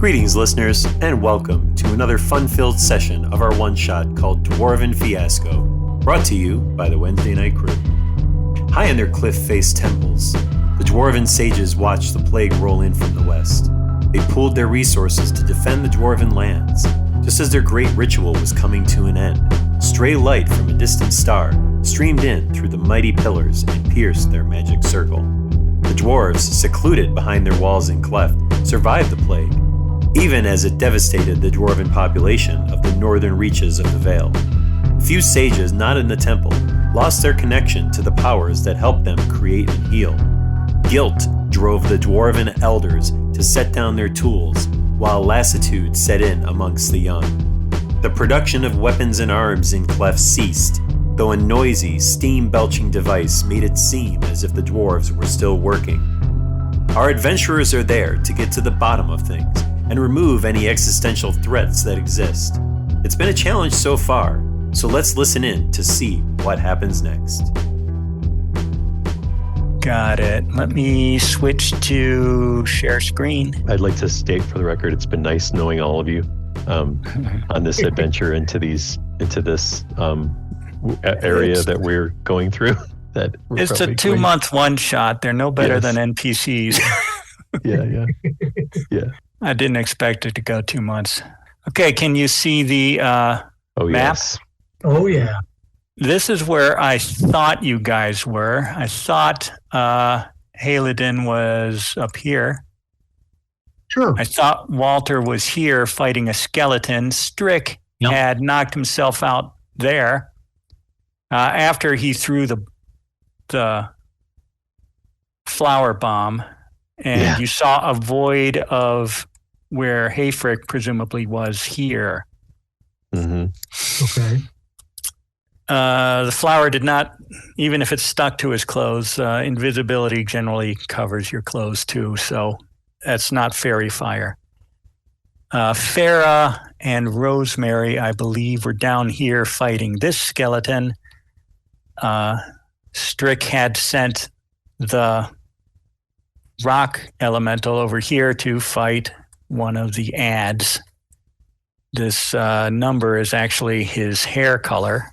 Greetings, listeners, and welcome to another fun-filled session of our one-shot called Dwarven Fiasco, brought to you by the Wednesday Night Crew. High in their cliff-faced temples, the Dwarven sages watched the plague roll in from the west. They pooled their resources to defend the Dwarven lands. Just as their great ritual was coming to an end, stray light from a distant star streamed in through the mighty pillars and pierced their magic circle. The dwarves, secluded behind their walls and cleft, survived the plague, even as it devastated the dwarven population of the northern reaches of the Vale. Few sages not in the temple lost their connection to the powers that helped them create and heal. Guilt drove the dwarven elders to set down their tools, while lassitude set in amongst the young. The production of weapons and arms in clefts ceased, though a noisy, steam-belching device made it seem as if the dwarves were still working. Our adventurers are there to get to the bottom of things and remove any existential threats that exist. It's been a challenge so far, so let's listen in to see what happens next. Got it. Let me switch to share screen. I'd like to state for the record, it's been nice knowing all of you on this adventure into this area that we're going through. It's a 2-month one-shot. They're no better than NPCs. Yeah. I didn't expect it to go 2 months. Okay, can you see the map? Yes. Oh, yeah. This is where I thought you guys were. I thought Haladin was up here. Sure. I thought Walter was here fighting a skeleton. Strick had knocked himself out there after he threw the flower bomb. And you saw a void of where Hayfrick presumably was here. Mm-hmm. Okay. The flower did not, even if it stuck to his clothes, invisibility generally covers your clothes too, so that's not fairy fire. Farah and Rosemary, I believe, were down here fighting this skeleton. Strick had sent the rock elemental over here to fight one of the ads. This number is actually his hair color,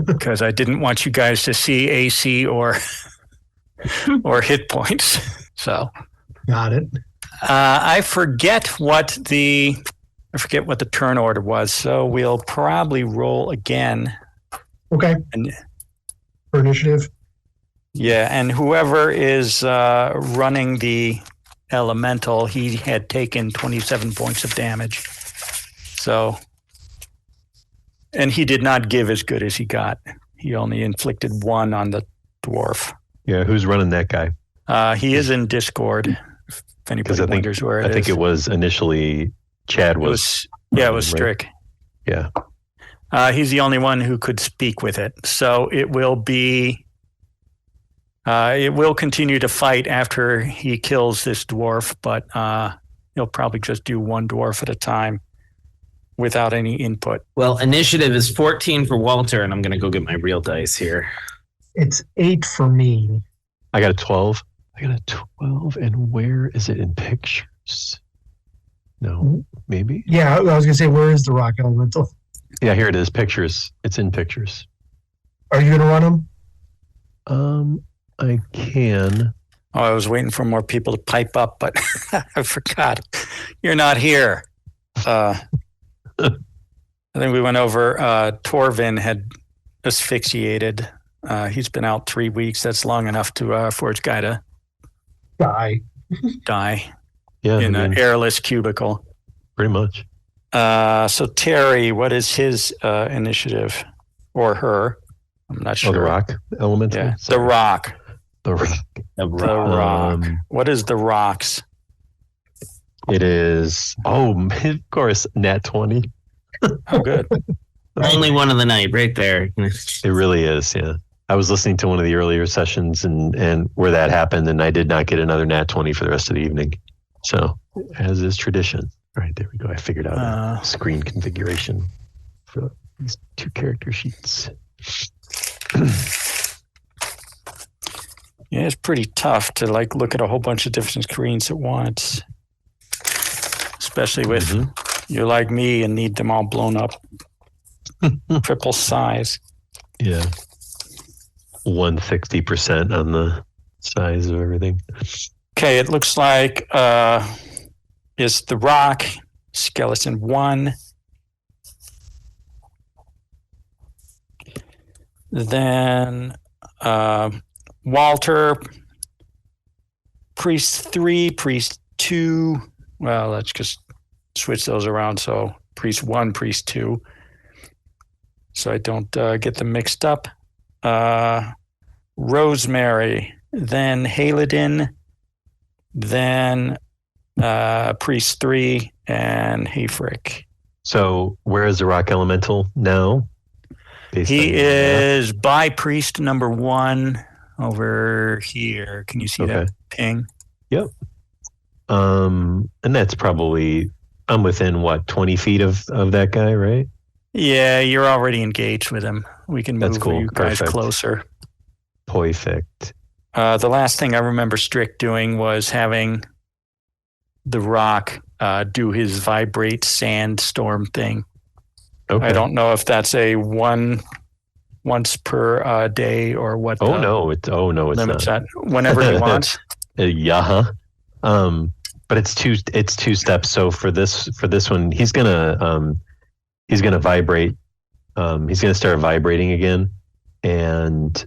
because I didn't want you guys to see AC or hit points. So got it. I forget what the turn order was, so we'll probably roll again. Okay. For initiative. Yeah, and whoever is running the elemental, he had taken 27 points of damage. So, and he did not give as good as he got. He only inflicted 1 on the dwarf. Yeah, who's running that guy? He is in Discord, if anybody wonders where it is. I think it was initially Chad was. It was Strick. Yeah. He's the only one who could speak with it. So it will be... it will continue to fight after he kills this dwarf, but he'll probably just do one dwarf at a time without any input. Well, initiative is 14 for Walter, and I'm going to go get my real dice here. It's 8 for me. I got a 12. And where is it in pictures? No, maybe? Yeah, I was going to say, where is the rock elemental? Yeah, here it is. Pictures. It's in pictures. Are you going to run them? I can. Oh, I was waiting for more people to pipe up, but I forgot. You're not here. I think we went over, Torvin had asphyxiated. He's been out 3 weeks. That's long enough for his guy to die in an airless cubicle. Pretty much. So Terry, what is his initiative? Or her? I'm not sure. Oh, the rock elemental? Yeah, the rock. The rock. What is the rocks? It is, of course, nat 20. Oh, good. Only one of the night, right there. It really is, yeah. I was listening to one of the earlier sessions and where that happened, and I did not get another nat 20 for the rest of the evening. So, as is tradition. All right, there we go. I figured out a screen configuration for these 2 character sheets. Yeah, it's pretty tough to look at a whole bunch of different screens at once. especially with you're like me and need them all blown up. Triple size. Yeah. 160% on the size of everything. Okay, it looks like is the rock, skeleton 1. Then Walter, priest 3, priest 2. Well, let's just switch those around. So priest 1, priest 2. So I don't get them mixed up. Rosemary, then Haladin, then priest 3, and Hayfrick. So where is the rock elemental now? He is by priest number 1 over here. Can you see that ping? Yep. And that's probably, I'm within 20 feet of that guy, right? Yeah, you're already engaged with him. We can move you guys closer. Perfect. The last thing I remember Strick doing was having the rock do his vibrate sandstorm thing. Okay. I don't know if that's a once per day or what. It's not. At whenever he wants. Yeah. But it's two steps. So for this one, he's gonna vibrate. He's gonna start vibrating again, and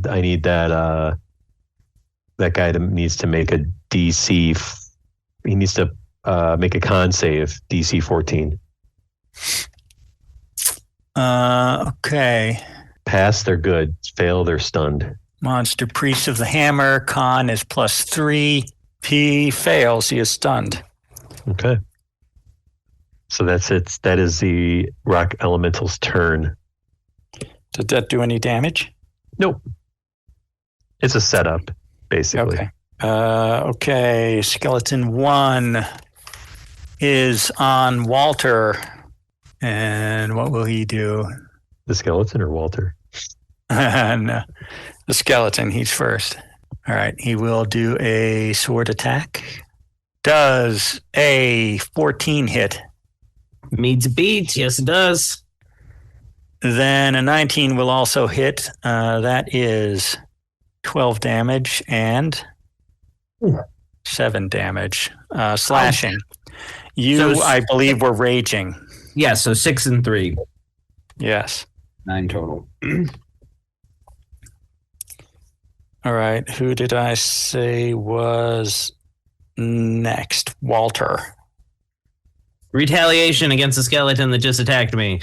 I need that guy needs to make a DC. He needs to make a con save, DC 14. Okay. Pass, they're good. Fail, they're stunned. Monster Priest of the Hammer, con is +3. He fails, he is stunned. Okay. So that's it. That is the rock elemental's turn. Did that do any damage? Nope. It's a setup, basically. Okay. Okay. Skeleton 1 is on Walter. And what will he do? The skeleton or Walter? No, the skeleton. He's first. All right. He will do a sword attack. Does a 14 hit? Meets beats. Yes, it does. Then a 19 will also hit. That is 12 damage and 7 damage. Slashing. I believe, were raging. Yeah, so 6 and 3. Yes. 9 total. All right. Who did I say was next? Walter. Retaliation against the skeleton that just attacked me.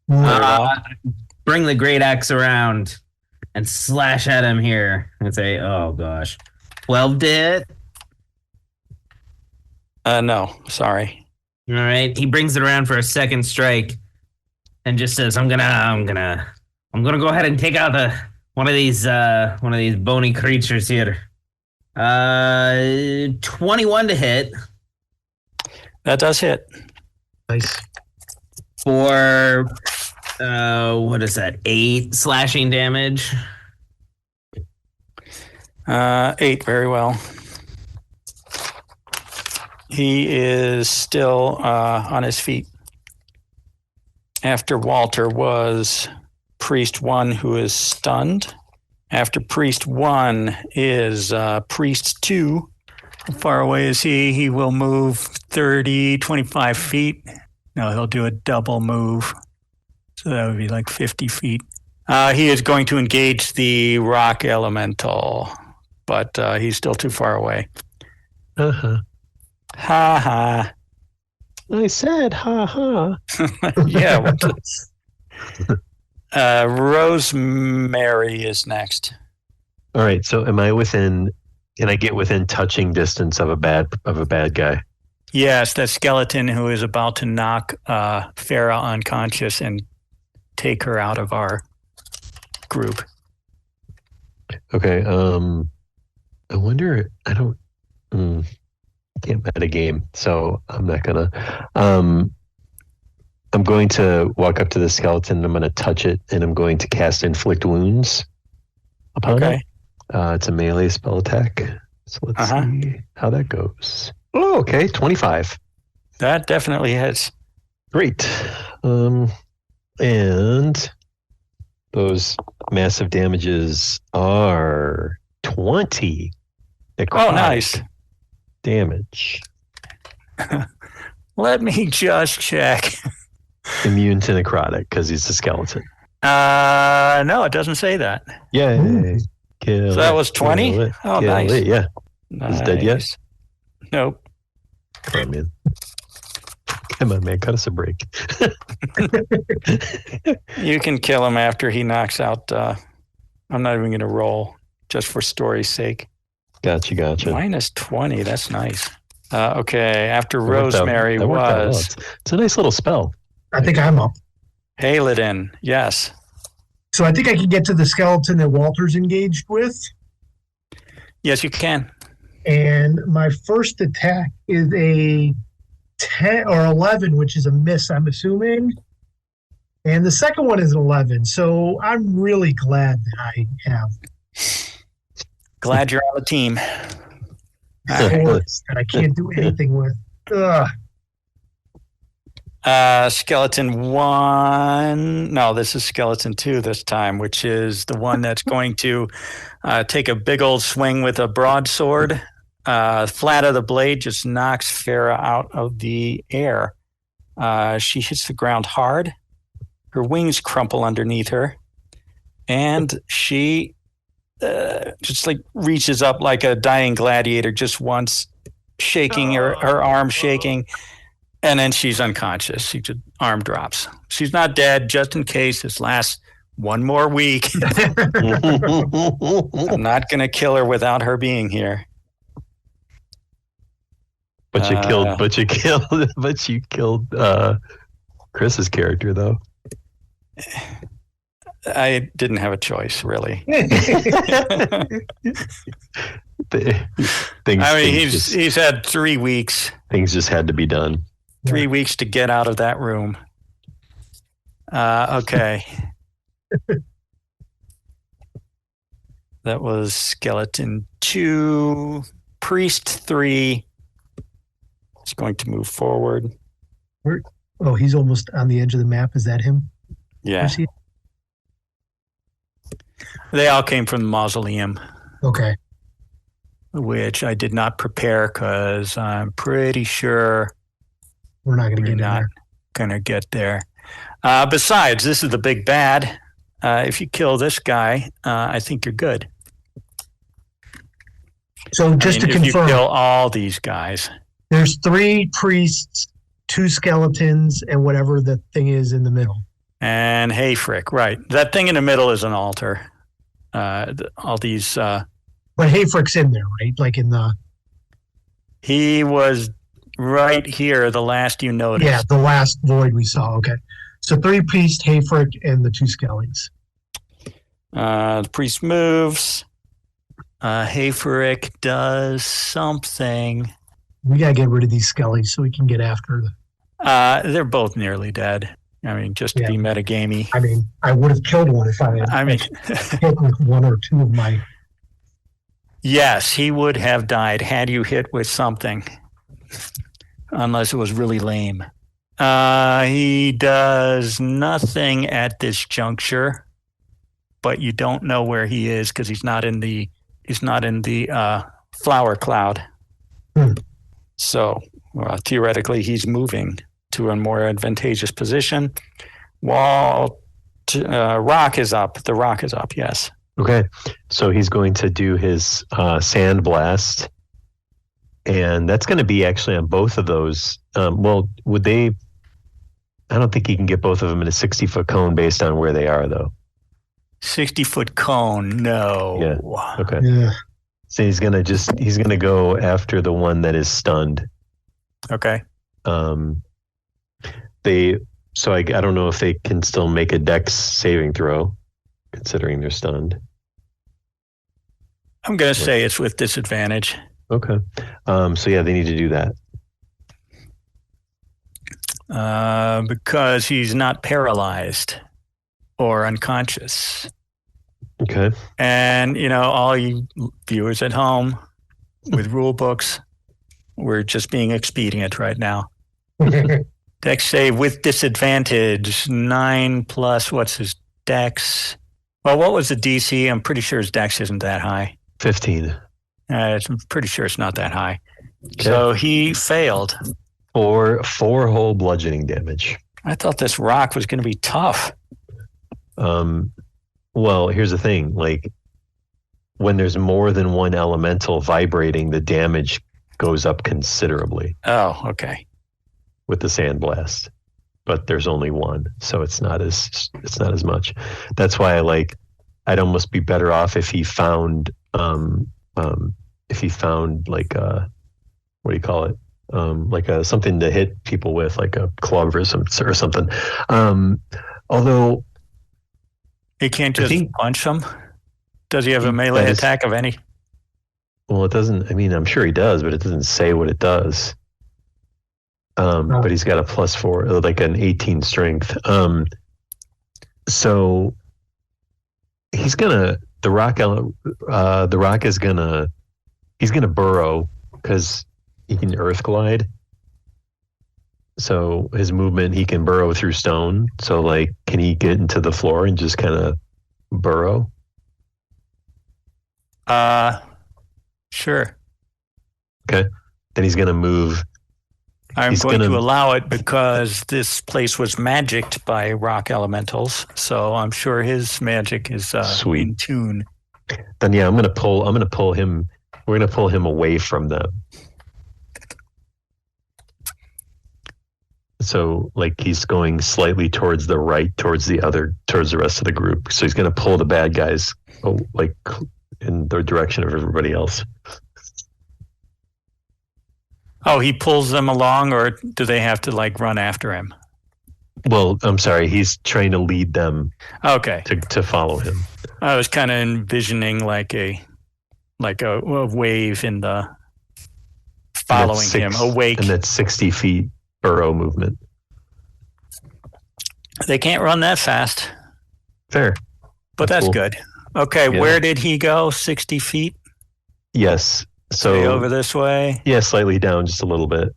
Bring the great axe around and slash at him here. And say, oh gosh. 12 to hit? No, sorry. All right. He brings it around for a second strike and just says, I'm gonna go ahead and take out one of these bony creatures here. 21 to hit. That does hit. Nice. For what is that? 8 slashing damage. 8, very well. He is still on his feet. After Walter was Priest 1, who is stunned. After Priest 1 is Priest 2. How far away is he? He will move 30, 25 feet. No, he'll do a double move. So that would be like 50 feet. He is going to engage the rock elemental, but he's still too far away. Uh-huh. Ha ha. I said ha ha. Yeah. Rosemary is next. All right. So can I get within touching distance of a bad guy? Yes, that skeleton who is about to knock Farah unconscious and take her out of our group. Okay. I wonder. I can't bet a game, so I'm not gonna. I'm going to walk up to the skeleton. I'm going to touch it, and I'm going to cast Inflict Wounds upon it. It's a melee spell attack. So let's see how that goes. Oh, okay. 25. That definitely hits. Great. And those massive damages are 20 necrotic Oh, nice. damage. Let me just check. Immune to necrotic because he's a skeleton. No, it doesn't say that. Yay. Ooh. Kill So that it, was 20? kill it, Oh, kill nice. it. Yeah. Nice. Is it dead yet? Nope. Come on, man. Come on, man. Cut us a break. You can kill him after he knocks out. I'm not even going to roll just for story's sake. Gotcha. Minus 20. That's nice. Okay. After That worked out- Rosemary that worked out well. was It's a nice little spell. I think I'm up. Haladin. Yes. So I think I can get to the skeleton that Walter's engaged with. Yes, you can. And my first attack is a 10 or 11, which is a miss, I'm assuming. And the second one is an 11. So I'm really glad that I have Glad you're on the team. swords that I can't do anything with. Ugh. Skeleton 1. No, this is skeleton 2 this time, which is the one that's going to take a big old swing with a broadsword. Flat of the blade just knocks Farah out of the air. She hits the ground hard. Her wings crumple underneath her. And she just like reaches up like a dying gladiator just once, shaking her arm shaking. And then she's unconscious. She just arm drops. She's not dead, just in case this lasts one more week. I'm not going to kill her without her being here. But you killed Chris's character though. I didn't have a choice, really. He's had 3 weeks. Things just had to be done. 3 weeks to get out of that room. Okay. That was skeleton 2. Priest 3 is going to move forward. Oh, he's almost on the edge of the map. Is that him? Yeah. They all came from the mausoleum. Okay. Which I did not prepare because I'm pretty sure we're not going to get not going to get there. Besides, this is the big bad. If you kill this guy, I think you're good. So just to confirm, if you kill all these guys, there's 3 priests, 2 skeletons, and whatever the thing is in the middle. And Hayfrick, right? That thing in the middle is an altar. All these. But Hayfrick's in there, right? Like in the. He was right here, the last you noticed. Yeah, the last void we saw. Okay. So 3 priests, Hayfrick, and the 2 skellies. The priest moves. Hayfrick does something. We got to get rid of these skellies so we can get after them. They're both nearly dead. I mean, just to be metagamey. I mean, I would have killed one if I had hit with 1 or 2 of my. Yes, he would have died had you hit with something. Unless it was really lame. He does nothing at this juncture, but you don't know where he is because he's not in the flower cloud. So theoretically, he's moving to a more advantageous position. Rock is up. The rock is up. Yes. Okay, so he's going to do his sand blast. And that's going to be actually on both of those. Would they? I don't think he can get both of them in a 60-foot cone based on where they are, though. 60-foot cone, no. Yeah. Okay. Yeah. So he's gonna go after the one that is stunned. Okay. I don't know if they can still make a dex saving throw, considering they're stunned. I'm gonna say it's with disadvantage. Okay. They need to do that. Because he's not paralyzed or unconscious. Okay. And, all you viewers at home with rule books, We're just being expedient right now. Dex save with disadvantage. 9 plus, what's his Dex? Well, what was the DC? I'm pretty sure his Dex isn't that high. 15. I'm pretty sure it's not that high. Okay. So he failed. Four whole bludgeoning damage. I thought this rock was going to be tough. Well, here's the thing. Like, when there's more than one elemental vibrating, the damage goes up considerably. Oh, okay. With the sandblast, but there's only one, so it's not as much. That's why I'd almost be better off if he found like what do you call it? Like something to hit people with, like a club or something. Although he can't just punch them. Does he have a melee attack of any? Well, it doesn't. I mean, I'm sure he does, but it doesn't say what it does. But he's got a +4, like an 18 strength. So he's gonna the rock is gonna burrow because he can earth glide. So his movement, he can burrow through stone. So like, can he get into the floor and just kind of burrow? Sure. Okay. Then he's gonna move. I'm going to allow it because this place was magicked by rock elementals, so I'm sure his magic is in tune. Then yeah, I'm gonna pull him. We're gonna pull him away from them. So like he's going slightly towards the right, towards the rest of the group. So he's gonna pull the bad guys like in the direction of everybody else. Oh, he pulls them along, or do they have to like run after him? Well, I'm sorry. He's trying to lead them. Okay. To follow him. I was kind of envisioning like a wave in the following him, awake. And that's 60 feet burrow movement. They can't run that fast. Fair. But that's cool. Good. Okay, yeah. Where did he go? 60 feet? Yes. So over this way? Yeah, slightly down, just a little bit.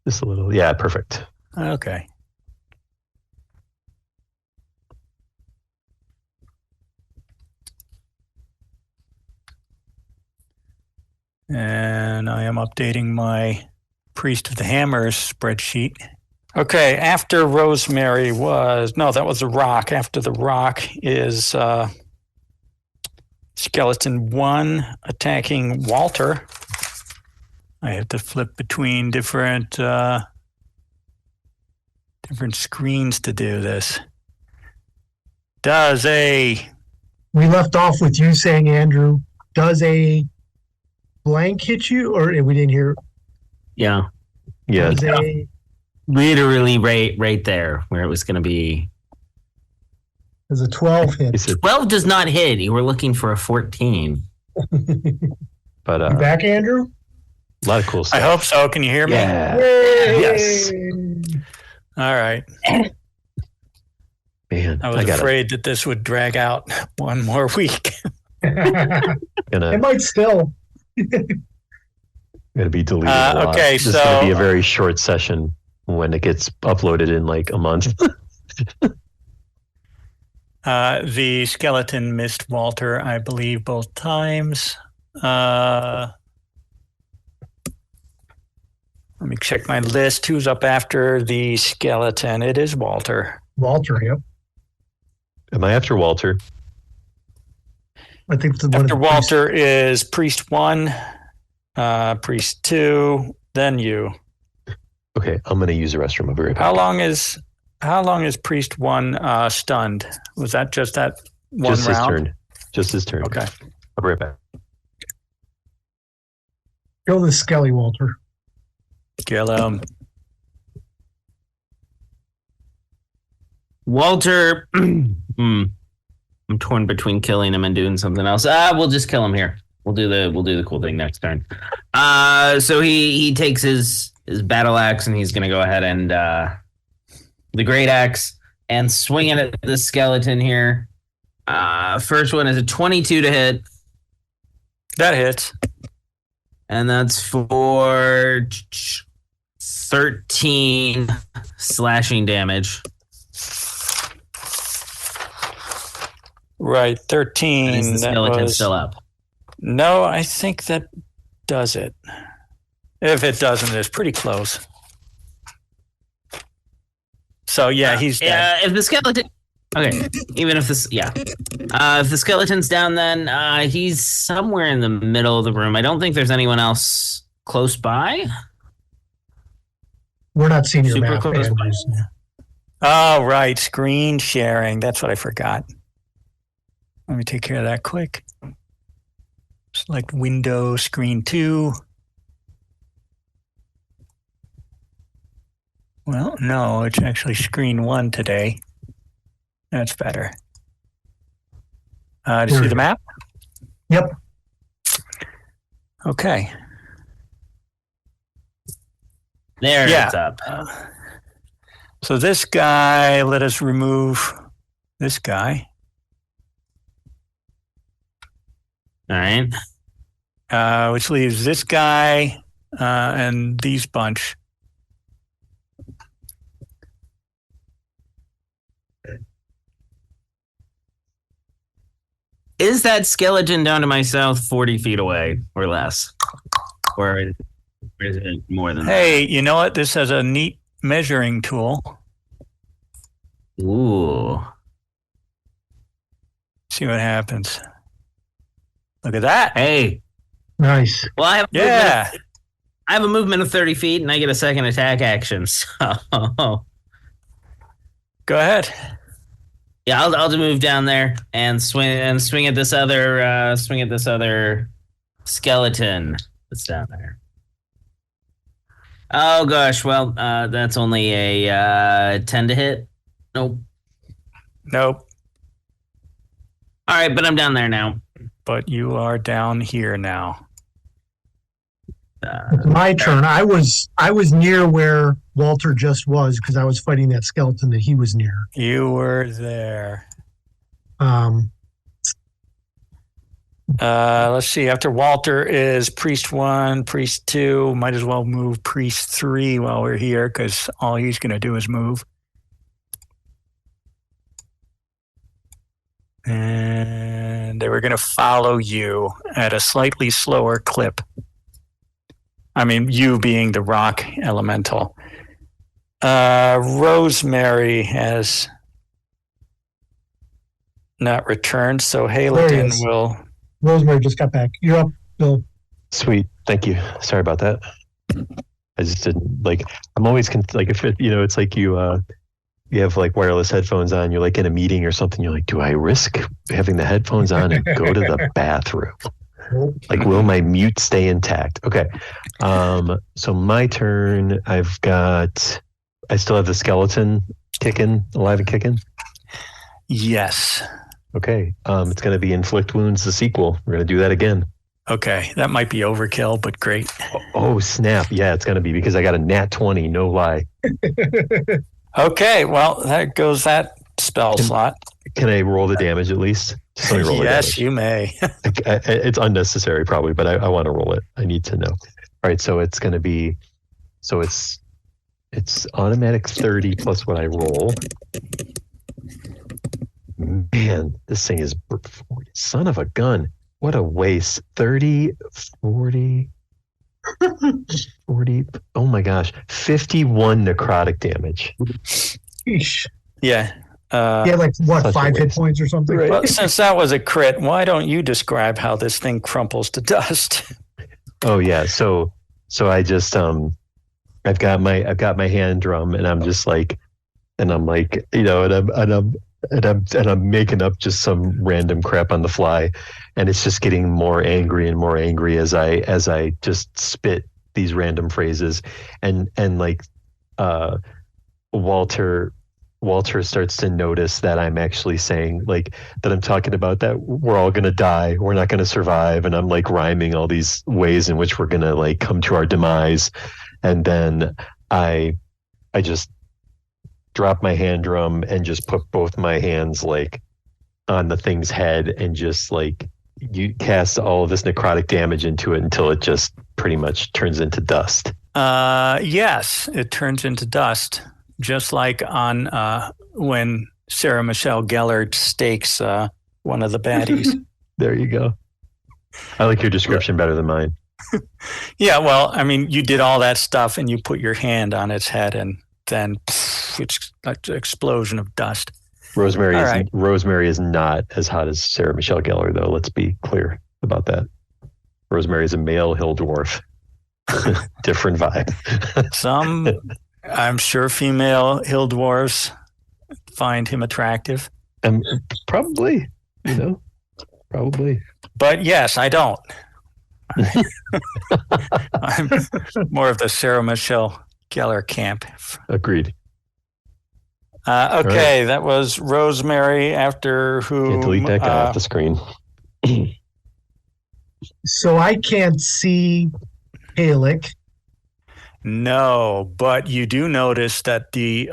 Just a little. Yeah, perfect. Okay. And I am updating my Priest of the Hammers spreadsheet. Okay, after Rosemary that was the rock. After the rock is Skeleton 1 attacking Walter. I have to flip between different screens to do this. We left off with you saying, Andrew, does a blank hit you? Or we didn't hear? Yeah. Yeah. Literally right there where it was going to be. Does a 12 hit? 12 does not hit. You were looking for a 14. But you back, Andrew? A lot of cool stuff. I hope so. Can you hear me? Yeah. Yes. All right. Man, I was afraid that this would drag out one more week. It might still. Gonna be deleted. A lot. Okay, this is gonna be a very short session when it gets uploaded in like a month. The skeleton missed Walter, I believe, both times. Let me check my list. Who's up after the skeleton? It is Walter. Walter, yep. Am I after Walter? I think after Walter is Priest 1, Priest 2, then you. Okay, I'm going to use the restroom. I'll be right back. How long is Priest 1 stunned? Was that just that one just round? Just his turn. Okay. I'll be right back. Kill the Skelly, Walter. Kill him. Walter, I'm torn between killing him and doing something else. We'll just kill him here. We'll do the cool thing next turn. So he takes his battle axe and he's gonna go ahead and the great axe and swing it at the skeleton here. First one is a 22 to hit. That hits. And that's for 13 slashing damage. Right, 13. Is the skeleton still up? No, I think that does it. If it doesn't, it's pretty close. So yeah, he's dead. If the skeleton, okay, even if this, if the skeleton's down, then he's somewhere in the middle of the room. I don't think there's anyone else close by. We're not seeing your Super map. close by. Andrews. Oh, right, screen sharing. That's what I forgot. Let me take care of that quick. Select window, screen 2. Well, no, it's actually screen 1 today. That's better. Do you see the map? Yep. Okay. There it's up. So this guy, let us remove this guy. All right. Which leaves this guy and these bunch. Is that skeleton down to my south 40 feet away or less? Or is it more than Hey, you know what? This has a neat measuring tool. that? Ooh. See what happens. Look at that. Hey. Nice. Well, I have a movement of 30 feet and I get a second attack action. So Go ahead. yeah, I'll just move down there and swing at this other skeleton that's down there. Oh gosh, well, that's only a 10 to hit. Nope. Nope. All right, but I'm down there now. But you are down here now. It's my turn. I was near where Walter just was because I was fighting that skeleton that he was near. You were there. Let's see. After Walter is Priest 1, Priest 2. Might as well move Priest 3 while we're here because all he's going to do is move. And they were going to follow you at a slightly slower clip. I mean, you being the rock elemental. Rosemary has not returned, so Hayleton will... Rosemary just got back. You're up, Bill. Sweet. Thank you. Sorry about that. I just didn't I'm always if it, it's like you have like wireless headphones on, you're like in a meeting or something. You're like, do I risk having the headphones on and go to the bathroom? Like, will my mute stay intact? Okay. So my turn, I still have the skeleton alive and kicking. Yes. Okay. It's going to be Inflict Wounds, the sequel. We're going to do that again. Okay. That might be overkill, but great. Oh, snap. Yeah, it's going to be because I got a nat 20, no lie. Okay. Well, that goes that spell slot. Can I roll the damage at least? Just let me roll the Yes, damage. you may. It's unnecessary probably, but I want to roll it. I need to know. All right, so it's going to be, it's automatic 30 plus what I roll. Man, this thing is 40. Son of a gun. What a waste. 30, 40, 40. Oh my gosh. 51 necrotic damage. Sheesh. Yeah. He had like, what, 5 hit points or something? Right. Well, since that was a crit, why don't you describe how this thing crumples to dust? Oh yeah. So I just I've got my hand drum and I'm just like, and I'm like, and I'm making up just some random crap on the fly, and it's just getting more angry and more angry as I just spit these random phrases, and like Walter starts to notice that I'm actually saying like that I'm talking about that we're all gonna die, we're not gonna survive, and I'm like rhyming all these ways in which we're gonna like come to our demise, and then I just drop my hand drum and just put both my hands like on the thing's head and just like you cast all of this necrotic damage into it until it just pretty much turns into dust. Yes, it turns into dust, just like on when Sarah Michelle Gellar stakes one of the baddies. There you go. I like your description better than mine. Yeah, well, I mean, you did all that stuff and you put your hand on its head and then it's an explosion of dust. Rosemary is not as hot as Sarah Michelle Gellar, though. Let's be clear about that. Rosemary is a male hill dwarf. Different vibe. I'm sure female hill dwarves find him attractive. Probably, probably. But yes, I don't. I'm more of the Sarah Michelle Gellar camp. Agreed. Okay, right. That was Rosemary, after who... Can't delete that guy off the screen. So I can't see Halek. No, but you do notice that the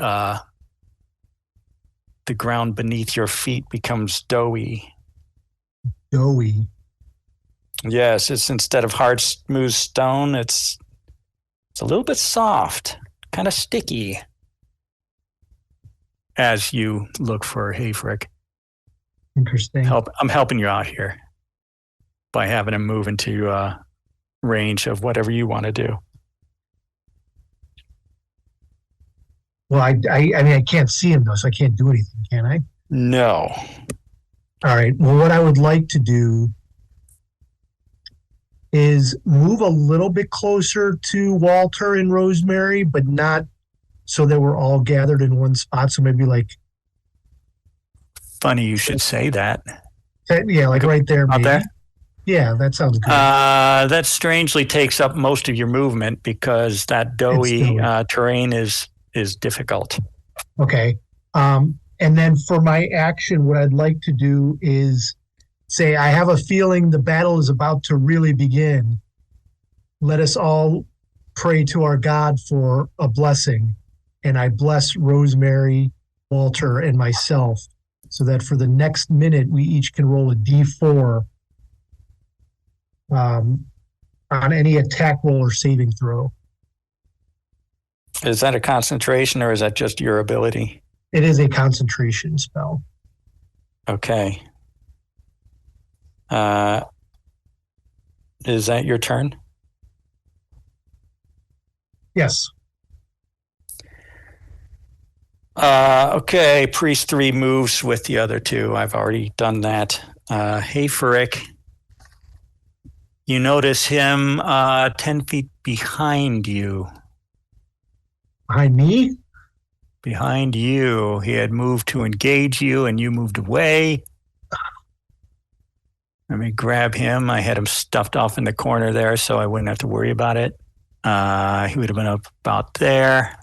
ground beneath your feet becomes doughy. Doughy. Yes, it's instead of hard, smooth stone, it's a little bit soft, kind of sticky. As you look for Hayfrick. Interesting. I'm helping you out here by having him move into range of whatever you want to do. Well, I mean, I can't see him though, so I can't do anything, can I? No. All right. Well, what I would like to do is move a little bit closer to Walter and Rosemary, but not so that we're all gathered in one spot. So maybe like... Funny you should say that. Yeah, like right there. Out there? Yeah, that sounds good. That strangely takes up most of your movement because that doughy terrain is difficult. Okay. And then for my action, what I'd like to do is say, I have a feeling the battle is about to really begin. Let us all pray to our God for a blessing. And I bless Rosemary, Walter, and myself so that for the next minute, we each can roll a D4 on any attack roll or saving throw. Is that a concentration or is that just your ability? It is a concentration spell. Okay. Is that your turn? Yes. Okay, Priest 3 moves with the other two. I've already done that. Hayfrick, you notice him 10 feet behind you. Behind me? Behind you. He had moved to engage you and you moved away. Let me grab him. I had him stuffed off in the corner there so I wouldn't have to worry about it. He would have been up about there.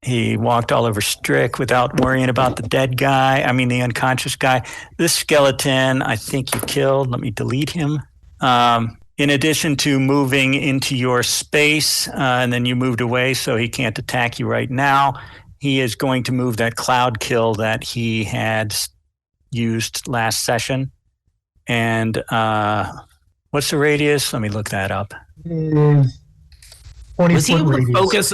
He walked all over Strick without worrying about the the unconscious guy. This skeleton, I think you killed. Let me delete him. In addition to moving into your space, and then you moved away, so he can't attack you right now, he is going to move that cloud kill that he had used last session. And what's the radius? Let me look that up. 20 Was he able radius. to focus?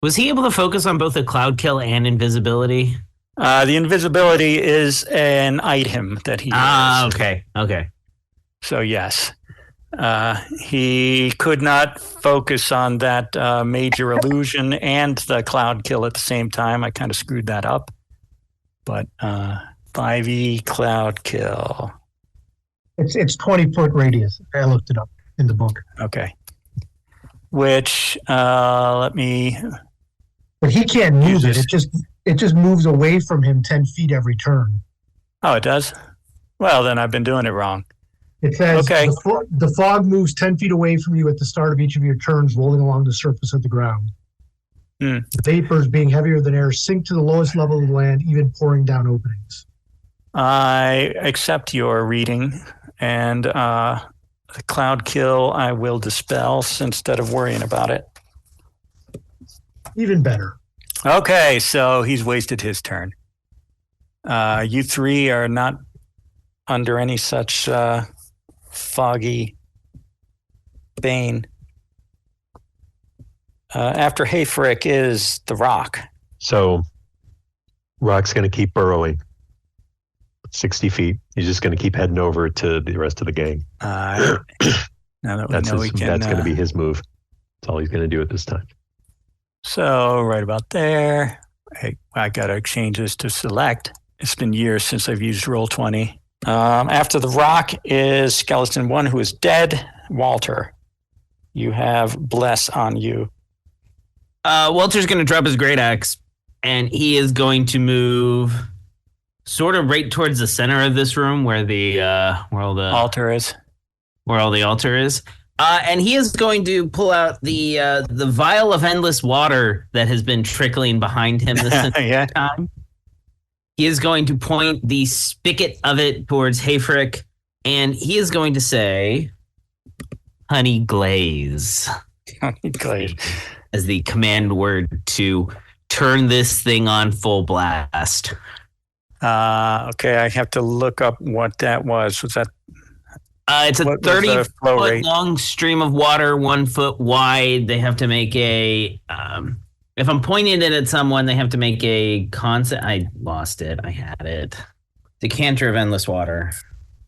Was he able to focus on both the cloud kill and invisibility? The invisibility is an item that he used. Okay. So yes, he could not focus on that major illusion and the cloud kill at the same time. I kind of screwed that up. But 5e cloud kill. It's 20-foot radius. I looked it up in the book. Okay. Which let me. But he can't move it. It just moves away from him 10 feet every turn. Oh, it does? Well, then I've been doing it wrong. It says okay. The fog moves 10 feet away from you at the start of each of your turns, rolling along the surface of the ground. The vapors, being heavier than air, sink to the lowest level of the land, even pouring down openings. I accept your reading, and the cloud kill I will dispel instead of worrying about it. Even better. Okay, so he's wasted his turn. You three are not under any such Foggy, Bane. After Hayfrick is the Rock. So Rock's going to keep burrowing 60 feet. He's just going to keep heading over to the rest of the gang. Now that we know we can... That's going to be his move. That's all he's going to do at this time. So right about there. I got to change this to select. It's been years since I've used Roll20. After the Rock is Skeleton 1, who is dead. Walter, you have Bless on you. Walter's going to drop his great axe, and he is going to move sort of right towards the center of this room where the altar is. Where all the altar is. And he is going to pull out the vial of endless water that has been trickling behind him this entire time. He is going to point the spigot of it towards Hayfrick, and he is going to say, "Honey glaze." Honey glaze. As the command word to turn this thing on full blast. Okay, I have to look up what that was. Was that? It's a 30-foot long stream of water, 1 foot wide. They have to make a... if I'm pointing it at someone, they have to make a concept... I lost it. I had it. Decanter of endless water.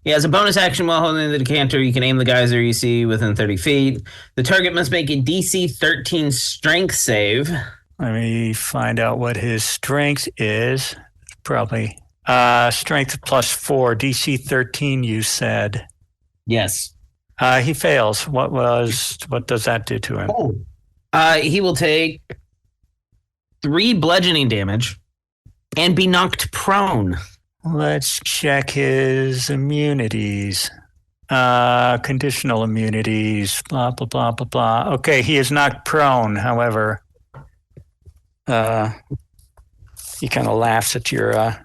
Yeah, as a bonus action while holding the decanter, you can aim the geyser you see within 30 feet. The target must make a DC 13 strength save. Let me find out what his strength is. Probably strength +4, DC 13, you said. Yes. He fails. What does that do to him? He will take 3 bludgeoning damage and be knocked prone. Let's check his immunities. Conditional immunities, blah, blah, blah, blah, blah. Okay, he is knocked prone, however. He kind of laughs at your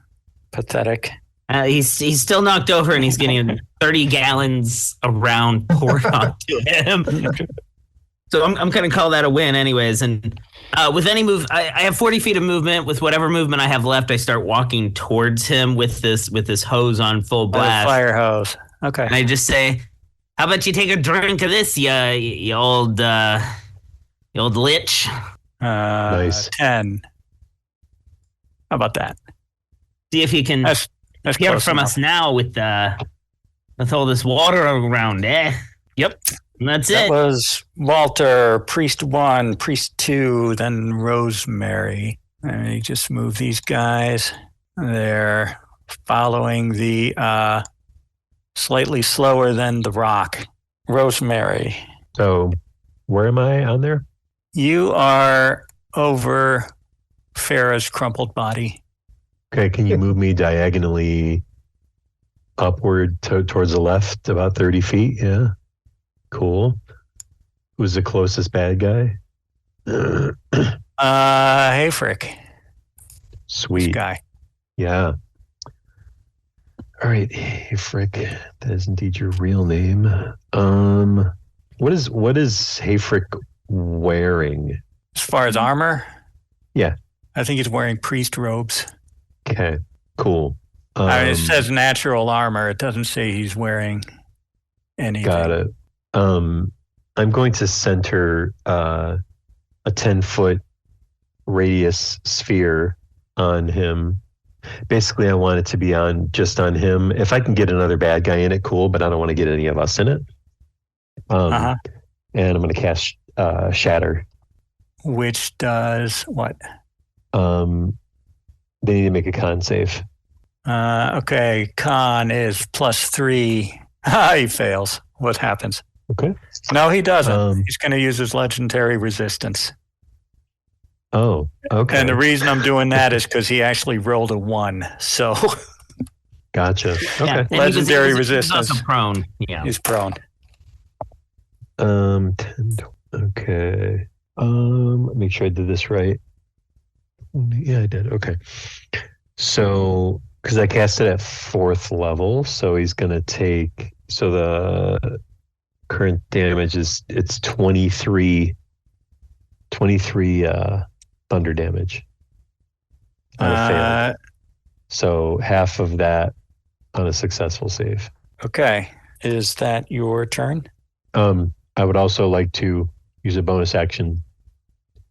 pathetic. He's still knocked over, and he's getting 30 gallons around poured onto him. So I'm going to call that a win anyways. And with any move, I have 40 feet of movement. With whatever movement I have left, I start walking towards him with this hose on full blast. Fire hose. Okay. And I just say, "How about you take a drink of this, you old lich?" Nice. 10. How about that? See if you can That's hear from us now with all this water around, eh? Yep. And that's that it. Was Walter, Priest 1, Priest 2, then Rosemary. Let me just move these guys. They're following the slightly slower than the Rock. Rosemary. So where am I on there? You are over Farah's crumpled body. Okay, can you move me diagonally upward towards the left about 30 feet? Yeah. Cool. Who's the closest bad guy? Hayfrick. Sweet. This guy. Yeah. All right, Hayfrick. That is indeed your real name. What is Hayfrick wearing? As far as armor? Yeah. I think he's wearing priest robes. Okay, cool. It says natural armor. It doesn't say he's wearing anything. Got it. I'm going to center a 10-foot radius sphere on him. Basically, I want it to be just on him. If I can get another bad guy in it, cool, but I don't want to get any of us in it. And I'm going to cast Shatter. Which does what? They need to make a con save. Okay, con is +3. He fails. What happens? Okay. No, he doesn't. He's going to use his legendary resistance. Oh, okay. And the reason I'm doing that is because he actually rolled a 1. So. Gotcha. Okay. Yeah, legendary he's resistance. also prone. Yeah. He's prone. 10. Okay. Make sure I did this right. Yeah, I did. Okay. So, because I cast it at 4th level, so he's going to take. So the current damage it's 23 thunder damage on a fail. So half of that on a successful save. Okay. Is that your turn? I would also like to use a bonus action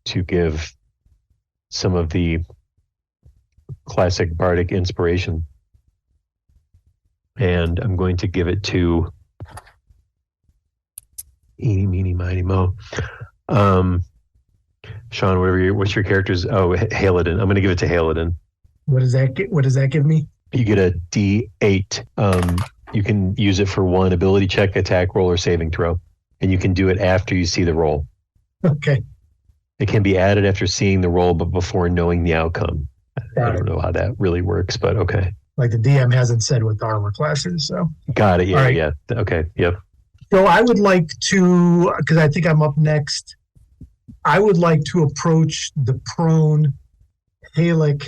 to give some of the classic bardic inspiration. And I'm going to give it to Eeny, Meeny, Miny, Mo. Sean, what's your character's? Oh, Haladin. I'm going to give it to Haladin. What does that give me? You get a D8. You can use it for one ability check, attack roll, or saving throw. And you can do it after you see the roll. Okay. It can be added after seeing the roll, but before knowing the outcome. I don't know how that really works, but okay. Like the DM hasn't said what the armor class is, so. Got it. Yeah, All right. yeah. Okay, yep. So I would like to, because I think I'm up next, I would like to approach the prone Halic,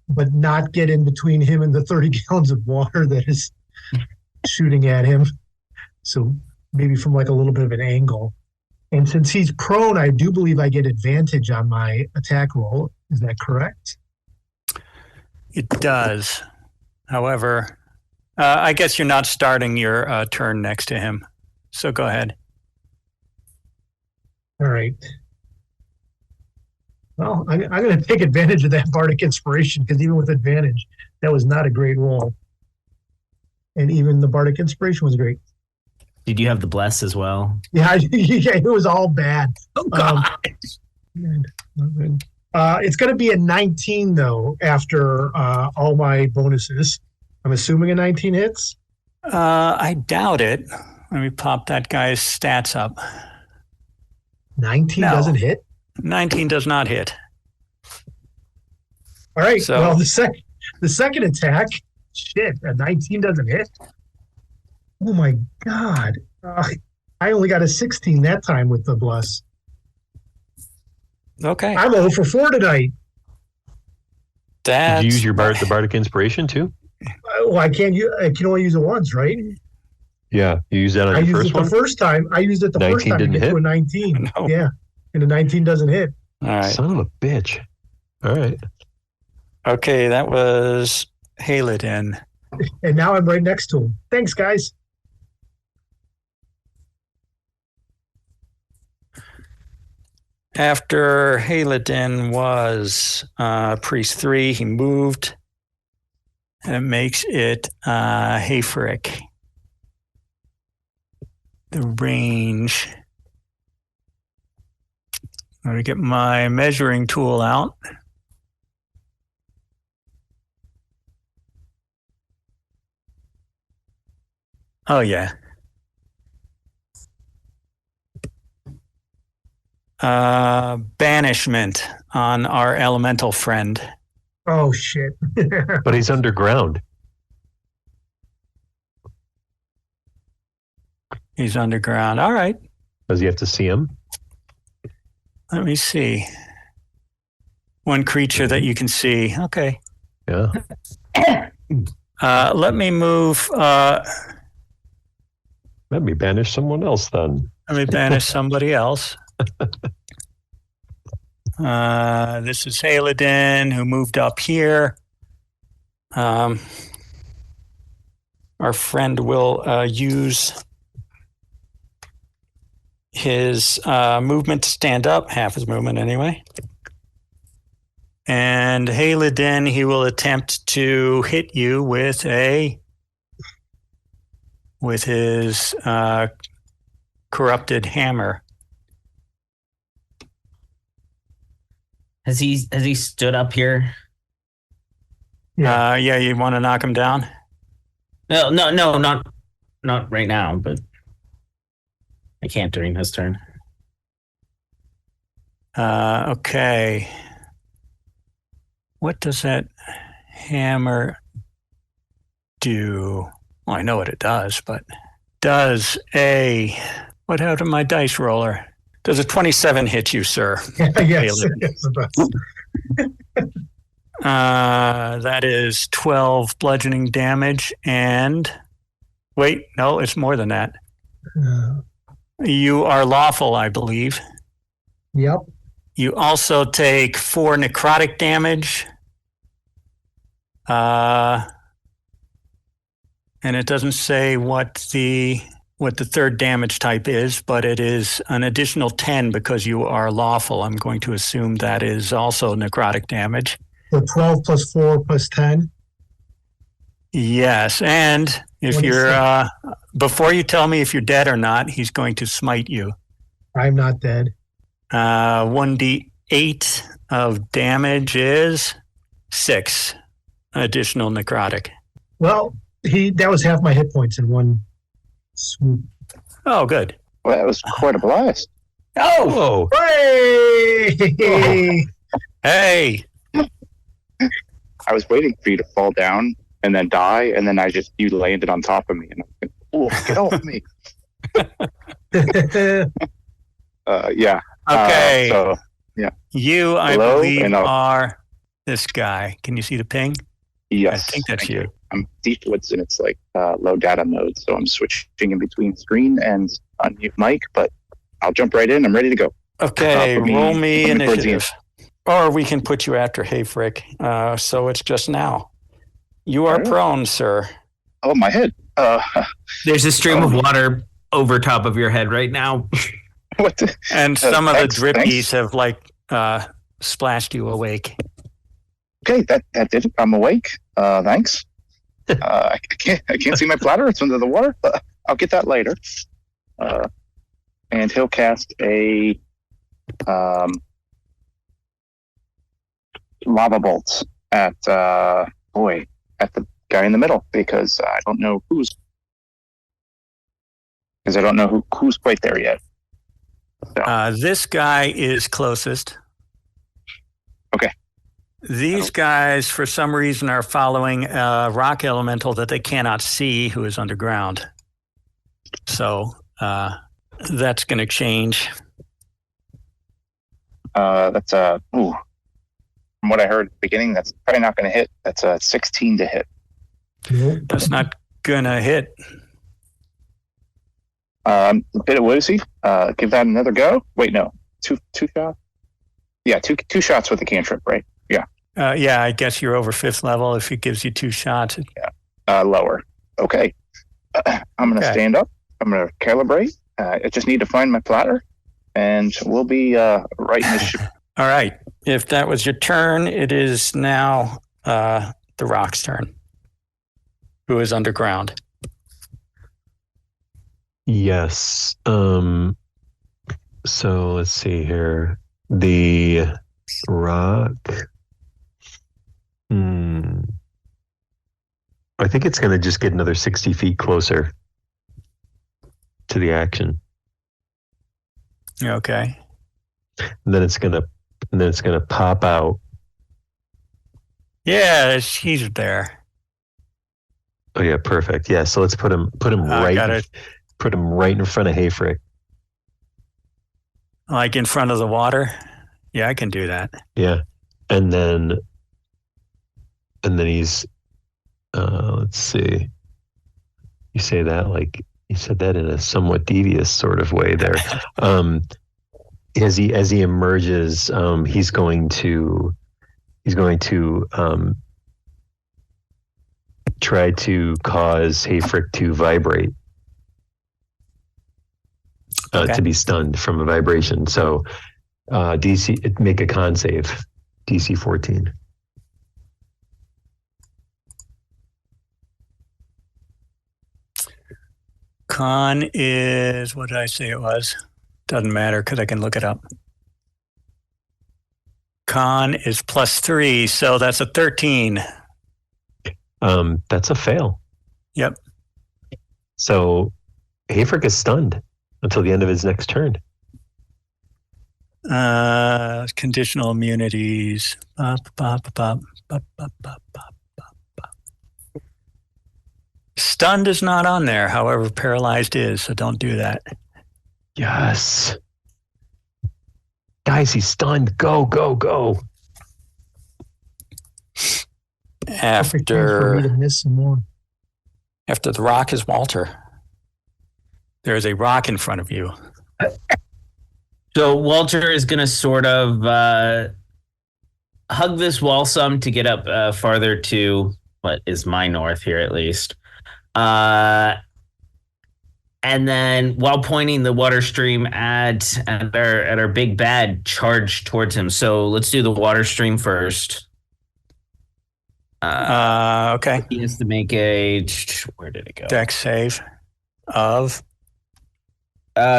but not get in between him and the 30 gallons of water that is shooting at him. So maybe from like a little bit of an angle. And since he's prone, I do believe I get advantage on my attack roll. Is that correct? It does. However, I guess you're not starting your turn next to him. So go ahead. All right. Well, I'm going to take advantage of that bardic inspiration because even with advantage, that was not a great roll. And even the bardic inspiration was great. Did you have the bless as well? Yeah, it was all bad. Oh God! It's going to be a 19 though after all my bonuses. I'm assuming a 19 hits. I doubt it. Let me pop that guy's stats up. 19 No. doesn't hit. 19 does not hit. All right. So- Well, the second attack, shit, a 19 doesn't hit. Oh my God! I only got a 16 that time with the bless. Okay. I'm 0 for 4 tonight. Did you use the bardic inspiration too? Well, I can only use it once, right? Yeah, you used that on I your used first it one? the first time. I used it the first 19 time to didn't get hit? to a 19. No. Yeah, and a 19 doesn't hit. All right. Son of a bitch. All right. Okay, that was Haladin. And now I'm right next to him. Thanks, guys. After Haladin was Priest 3, he moved. And it makes it Hayfrick. The range. Let me get my measuring tool out. Oh, yeah. Banishment on our elemental friend. Oh shit! But he's underground. He's underground. All right. Does he have to see him? Let me see. One creature that you can see. Okay. Yeah. Let me move. Let me banish someone else then. Let me banish somebody else. This is Haladin, who moved up here. Our friend will use his movement to stand up, half his movement anyway. And Haladin, he will attempt to hit you with his corrupted hammer. Has he stood up here? Yeah, you want to knock him down? No, not right now, but I can't during his turn. Okay. What does that hammer do? Well, I know what it does, but what happened to my dice roller? Does a 27 hit you, sir? yes, Haladin? yes, it does. That is 12 bludgeoning damage and... Wait, no, it's more than that. You are lawful, I believe. Yep. You also take 4 necrotic damage. And it doesn't say what the third damage type is, but it is an additional 10 because you are lawful. I'm going to assume that is also necrotic damage. So 12 plus 4 plus 10. Yes, and if 26. you're before you tell me if you're dead or not, he's going to smite you. I'm not dead. 1d8 of damage is 6 additional necrotic. Well, that was half my hit points in one swoop. Oh, good. Well, that was quite a blast. Oh, Whoa. Hooray! hey. I was waiting for you to fall down and then die, and then you landed on top of me, and I was like, "Oh, get off me!" Yeah. Okay. So You, I Hello, believe, and are this guy. Can you see the ping? yes, I think that's thank you. I'm deep woods, and it's like low data mode, so I'm switching in between screen and unmute mic. But I'll jump right in. I'm ready to go. Okay, Put me- roll me put me towards the initiative. Or we can put you after Hayfrick. So it's just now. You are Alright. prone, sir. Oh, my head. There's a stream of water over top of your head right now. What? The, And some of the thanks, drippies thanks. have splashed you awake. Okay, that did it. I'm awake. Thanks. I can't see my platter. It's under the water. I'll get that later. And he'll cast a lava bolt at the guy in the middle, because I don't know who's quite there yet. So, This guy is closest. Okay. These guys, for some reason, are following a rock elemental that they cannot see who is underground. So that's going to change. that's from what I heard at the beginning, that's probably not going to hit. That's a 16 to hit. Nope. That's not going to hit. Bit of Lucy. Give that another go. Wait, no, two shots. Yeah, two shots with the cantrip, right? Yeah. Yeah, I guess you're over 5th level if it gives you 2 shots. Lower. Okay. I'm gonna Okay. stand up. I'm gonna calibrate. I just need to find my platter, and we'll be right in the ship. All right. If that was your turn, it is now the rock's turn, who is underground. Yes. So let's see here. The rock. I think it's going to just get another 60 feet closer to the action. Okay. And then it's going to pop out. Yeah, he's there. Oh yeah, perfect. Yeah, so let's put him I got it. put him right in front of Hayfrick. Like in front of the water? Yeah, I can do that. Yeah. And then he's let's see. You say that like you said that in a somewhat devious sort of way there. As he emerges, he's going to try to cause Hayfrick to vibrate. Okay. To be stunned from a vibration. So DC, make a con save. DC 14. Con is, what did I say it was? Doesn't matter because I can look it up. Con is +3, so that's a 13. That's a fail. Yep. So Hayfrick is stunned until the end of his next turn. Conditional immunities. Stunned is not on there. However, paralyzed is, so don't do that. Yes. Guys, he's stunned. Go, go, go. Perfect chance for me to miss some more. After the rock is Walter. There is a rock in front of you. So Walter is going to sort of hug this wall some to get up farther to what is my north here at least. And then, while pointing the water stream at our big bad, charge towards him. So let's do the water stream first. Okay. He has to make a. Where did it go? Dex save of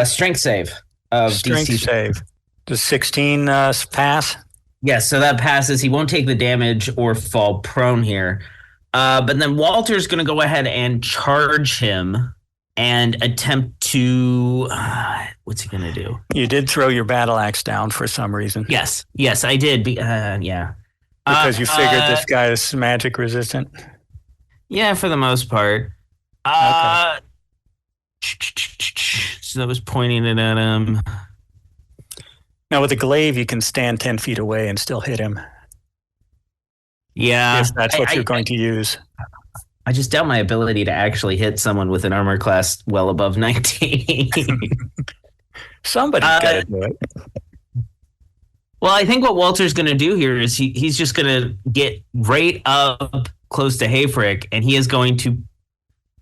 strength save of strength DC. save. Does 16 pass? Yes, so that passes. He won't take the damage or fall prone here. But then Walter's going to go ahead and charge him and attempt to. What's he going to do? You did throw your battle axe down for some reason. Yes, I did. Yeah. Because you figured this guy is magic resistant? Yeah, for the most part. Okay. So that was pointing it at him. Now, with a glaive, you can stand 10 feet away and still hit him. Yeah. If that's what you're going to use. I just doubt my ability to actually hit someone with an armor class well above 19. Somebody's got to do it. Well, I think what Walter's going to do here is he's just going to get right up close to Hayfrick, and he is going to,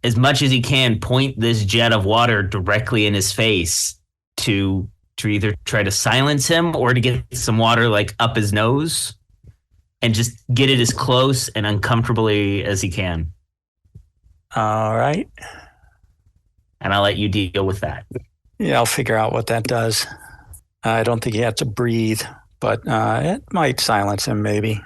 as much as he can, point this jet of water directly in his face to either try to silence him or to get some water like up his nose and just get it as close and uncomfortably as he can. All right. And I'll let you deal with that. Yeah, I'll figure out what that does. I don't think he has to breathe, but it might silence him maybe.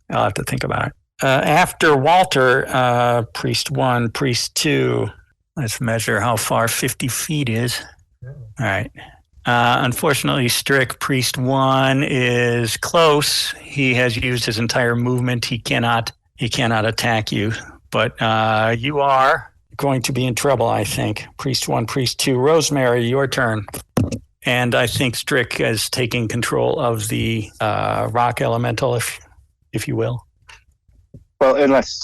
I'll have to think about it. After Walter, Priest 1, Priest 2. Let's measure how far 50 feet is. All right. Unfortunately, Strick Priest 1 is close. He has used his entire movement. He cannot attack you, but you are going to be in trouble, I think. Priest 1, Priest 2. Rosemary, your turn. And I think Strick is taking control of the rock elemental, if you will. Well, unless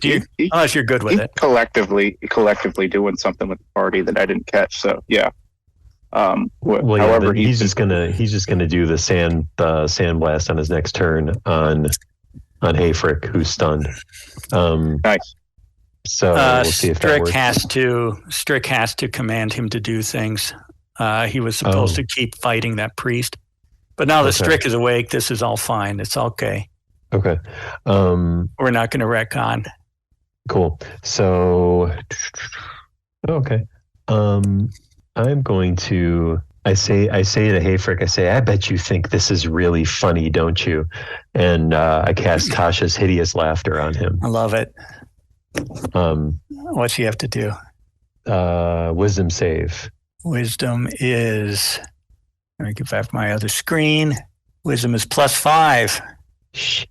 you're good with it. Collectively doing something with the party that I didn't catch. So yeah. However, he's just gonna do the sand blast on his next turn on Hayfrick, who's stunned. Nice. So we'll see if that works. Strick has to command him to do things. He was supposed to keep fighting that priest, but now that Strick is awake, this is all fine. It's okay. Okay. We're not going to retcon. Cool. So, okay. I'm going to. I say to Hayfrick, I bet you think this is really funny, don't you? And I cast Tasha's hideous laughter on him. I love it. What's he have to do? Wisdom save. Wisdom is. Let me get back my other screen. Wisdom is +5. Shit.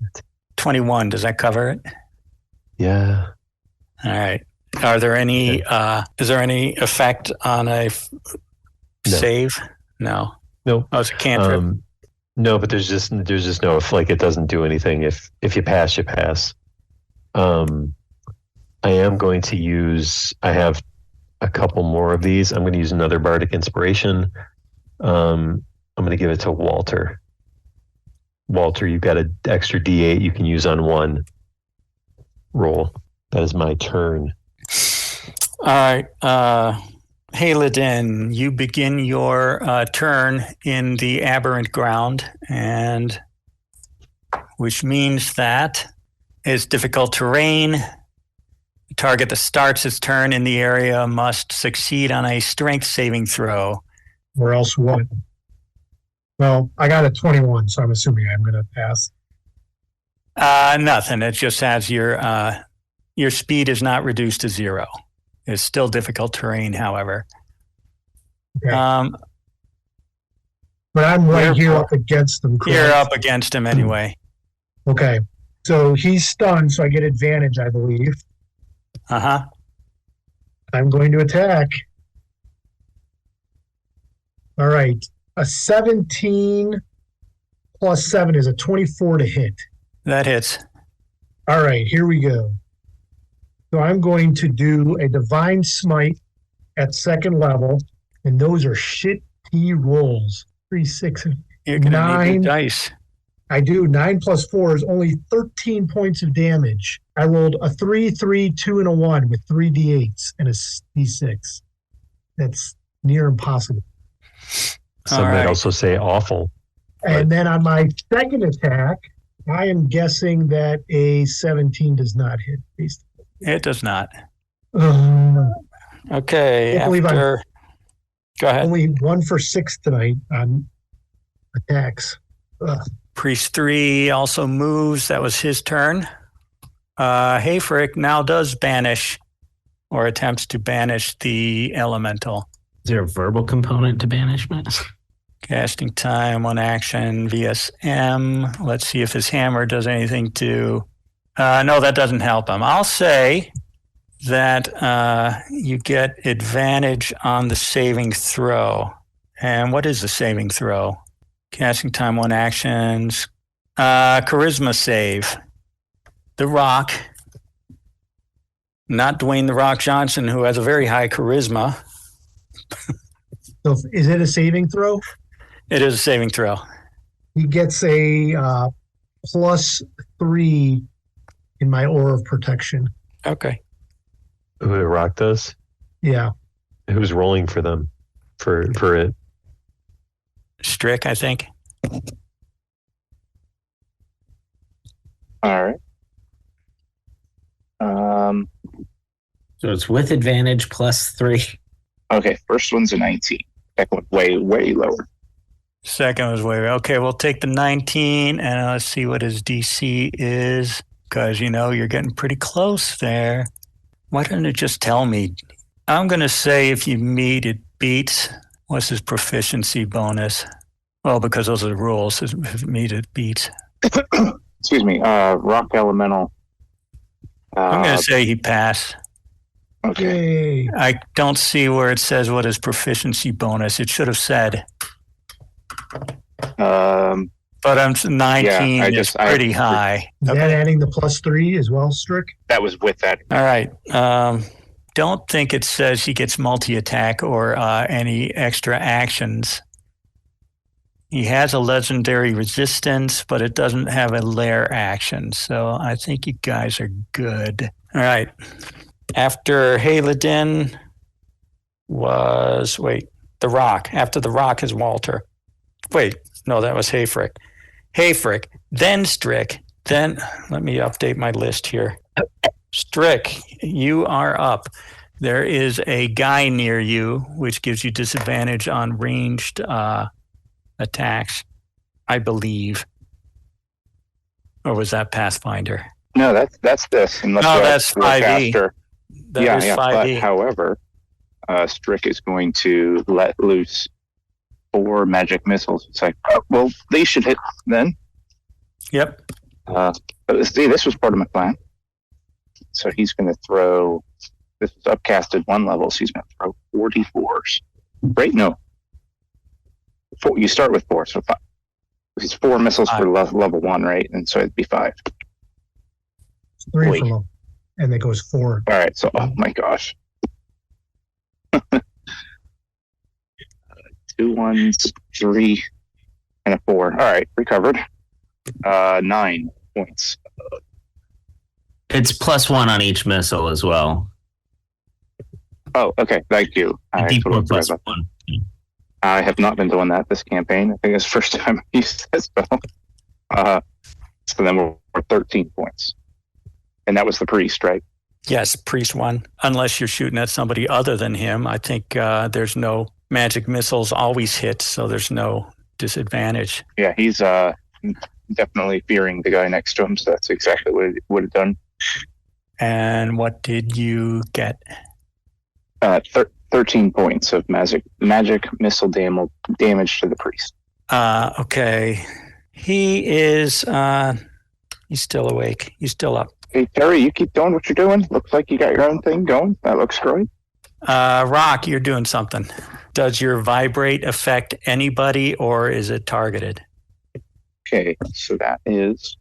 21. Does that cover it? Yeah. All right. Are there any? Is there any effect on a save? No. No. Oh, it's a cantrip. No, but there's just no, like, it doesn't do anything. If you pass, you pass. I am going to use. I have a couple more of these. I'm going to use another bardic inspiration. I'm going to give it to Walter. Walter, you've got an extra D8 you can use on one roll. That is my turn. All right. Haladin, you begin your turn in the aberrant ground, and which means that it's difficult terrain. The target that starts its turn in the area must succeed on a strength saving throw. Or else what? Well, I got a 21, so I'm assuming I'm going to pass. Nothing. It just has your speed is not reduced to 0. It's still difficult terrain, however. Okay. But I'm right here up against them. Correct? You're up against him anyway. Okay. So he's stunned, so I get advantage, I believe. Uh-huh. I'm going to attack. All right. A 17 plus 7 is a 24 to hit. That hits. All right, here we go. So I'm going to do a Divine Smite at 2nd level, and those are shitty rolls. 3, 6, You're going to need 9, your dice. I do. 9 plus 4 is only 13 points of damage. I rolled a 3, 3, 2, and a 1 with 3 d8s and a d6. That's near impossible. Some might also say awful. And then on my second attack, I am guessing that a 17 does not hit. It does not. Uh, Okay. After... Go ahead. Only 1 for 6 tonight on attacks. Ugh. Priest 3 also moves. That was his turn. Hayfrick now does banish or attempts to banish the elemental. Is there a verbal component to banishment? Casting time, 1 action, VSM. Let's see if his hammer does anything to... no, that doesn't help him. I'll say that you get advantage on the saving throw. And what is the saving throw? Casting time, 1 actions. Charisma save. The Rock. Not Dwayne The Rock Johnson, who has a very high charisma. So is it a saving throw? It is a saving throw. He gets a +3 in my aura of protection. Okay. Who the Rock does? Yeah. Who's rolling for them? For it? Strick, I think. All right. So it's with advantage +3. Okay, first one's a 19. Second one way lower. Second was way. Okay, we'll take the 19 and let's see what his DC is, because you're getting pretty close there. Why don't it just tell me? I'm going to say if you meet, it beats. What's his proficiency bonus? Well, because those are the rules. If you meet, it beats. Excuse me. Rock elemental. I'm going to say he passed. Okay. Yay. I don't see where it says what his proficiency bonus. It should have said. But I'm 19 is pretty high. Is that adding the +3 as well, Strick? That was with that. All right. Don't think it says he gets multi-attack or any extra actions. He has a legendary resistance, but it doesn't have a lair action. So I think you guys are good. All right. After Haladin was, The Rock. After The Rock is Walter. Wait, no, that was Hayfrick. Hayfrick, then Strick, then, let me update my list here. Strick, you are up. There is a guy near you, which gives you disadvantage on ranged attacks, I believe. Or was that Pathfinder? No, that's this. No, that's 5e. That is 5e. But however, Strick is going to let loose 4 magic missiles. It's like, oh, well, they should hit then. Yep. But see, this was part of my plan. So he's going to throw. This is upcasted 1 level, so he's going to throw 44s. Right? No. 4, you start with 4, so 5. It's 4 missiles for level 1, right? And so it'd be 5. 3 for level, and it goes 4. All right. So, oh my gosh. 2 1s, 3, and a 4. All right, recovered. 9 points. It's +1 on each missile as well. Oh, okay. Thank you. +1. I have not been doing that this campaign. I think it's the first time I used that spell. So then we're 13 points. And that was the priest, right? Yes, priest 1. Unless you're shooting at somebody other than him. I think there's no magic missiles always hit, so there's no disadvantage. Yeah, he's definitely fearing the guy next to him, so that's exactly what it would have done. And what did you get? 13 points of magic missile damage to the priest. Okay. He is, he's still awake. He's still up. Hey, Terry, you keep doing what you're doing. Looks like you got your own thing going. That looks great. Rock, you're doing something. Does your vibrate affect anybody or is it targeted? Okay, so that is,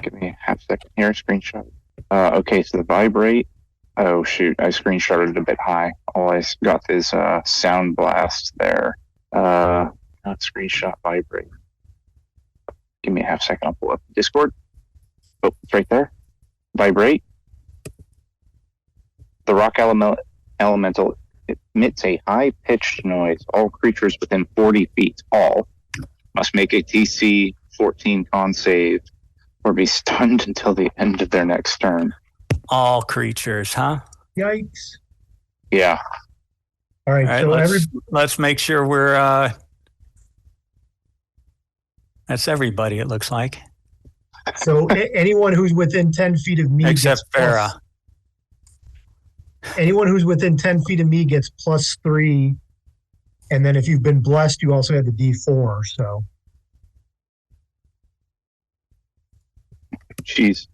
give me a half second here, screenshot. Okay, so the vibrate, oh shoot, I screenshotted it a bit high. All I got is sound blast there. Not screenshot, vibrate. Give me a half second. I'll pull up Discord. Oh, it's right there. Vibrate. The rock elemental emits a high-pitched noise. All creatures within 40 feet tall must make a DC 14 con save or be stunned until the end of their next turn. All creatures, huh? Yikes. Yeah. All right, All right, so let's make sure we're that's everybody, it looks like. anyone who's within 10 feet of me Except gets Farah. anyone who's within 10 feet of me gets +3. And then if you've been blessed, you also have the D4. So Jeez.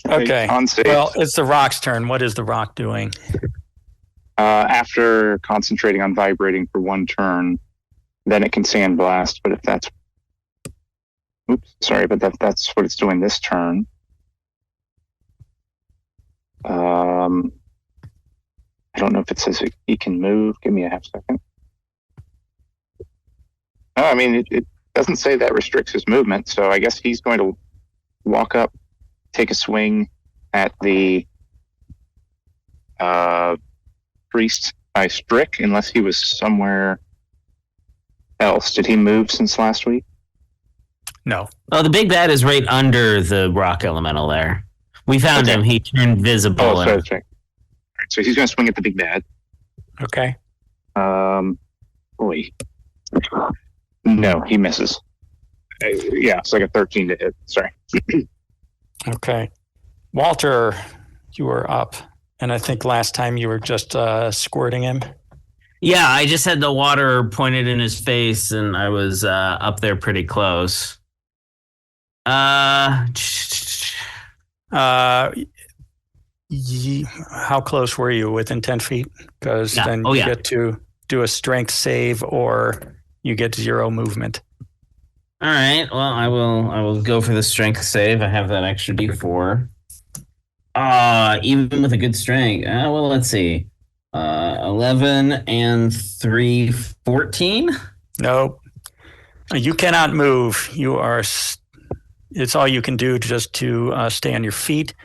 Okay. Con save. Well, it's the rock's turn. What is the rock doing? After concentrating on vibrating for one turn, then it can sandblast. But if that's that's what it's doing this turn. I don't know if it says he can move. Give me a half second. No, I mean it doesn't say that restricts his movement. So I guess he's going to walk up, take a swing at the priest by Strick, unless he was somewhere else. Did he move since last week? No. Oh, the big bad is right under the rock elemental there. We found him. He turned visible. Oh, sorry. All right, so he's going to swing at the big bad. Okay. Boy. No, he misses. Yeah, it's like a 13 to hit. Sorry. Okay. Walter, you were up. And I think last time you were just squirting him. Yeah, I just had the water pointed in his face, and I was up there pretty close. How close were you? Within 10 feet? Because then you get to do a strength save, or you get 0 movement. All right. Well, I will go for the strength save. I have that extra D4. Even with a good strength. Well, let's see. 11 and 3, 14. Nope. You cannot move. You are. It's all you can do just to stay on your feet.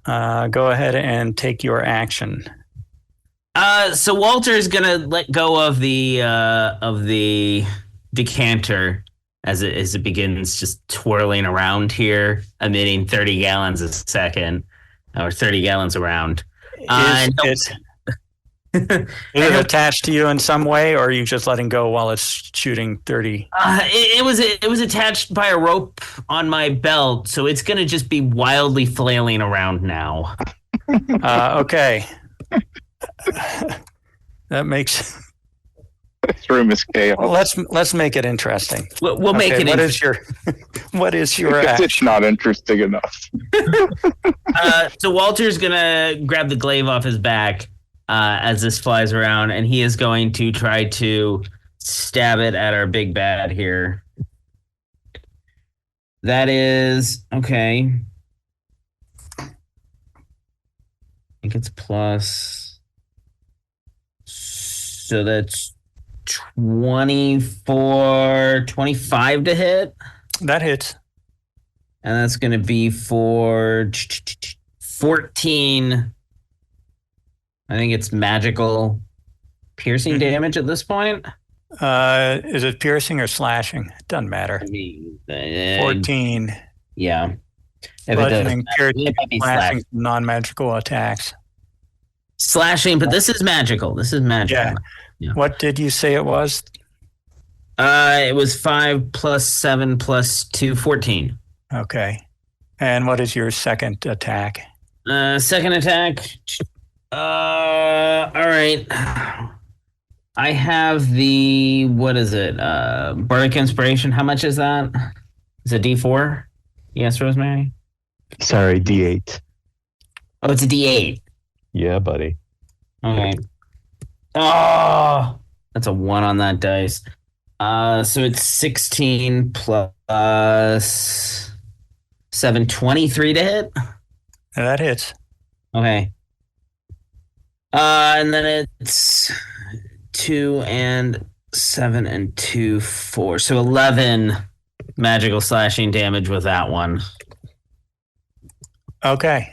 Go ahead and take your action. So Walter's gonna let go of the decanter as it begins just twirling around here, emitting 30 gallons a second, or 30 gallons around. Is it attached to you in some way, or are you just letting go while it's shooting 30? It was attached by a rope on my belt, so it's gonna just be wildly flailing around now. Okay. That makes. This room is chaos. Let's make it interesting. We'll make it. What is your action? It's not interesting enough. So Walter's gonna grab the glaive off his back as this flies around, and he is going to try to stab it at our big bad here. That is okay. I think it's plus. So that's 24, 25 to hit. That hits. And that's going to be for 14. I think it's magical piercing damage at this point. Is it piercing or slashing? It doesn't matter. 14. Yeah. Bludgeoning, piercing, slashing, non-magical attacks. Slashing, but this is magical. Yeah. What did you say it was? It was 5 plus 7 plus 2, 14. Okay. And what is your second attack? Second attack. All right. I have the, what is it? Bardic Inspiration. How much is that? Is it D4? Yes, Rosemary? Sorry, D8. Oh, it's a D8. Yeah, buddy. Okay. Oh, that's a 1 on that dice. So it's 16 plus 7, 23 to hit. That hits. Okay. And then it's 2 and 7 and 2, 4. So 11 magical slashing damage with that one. Okay.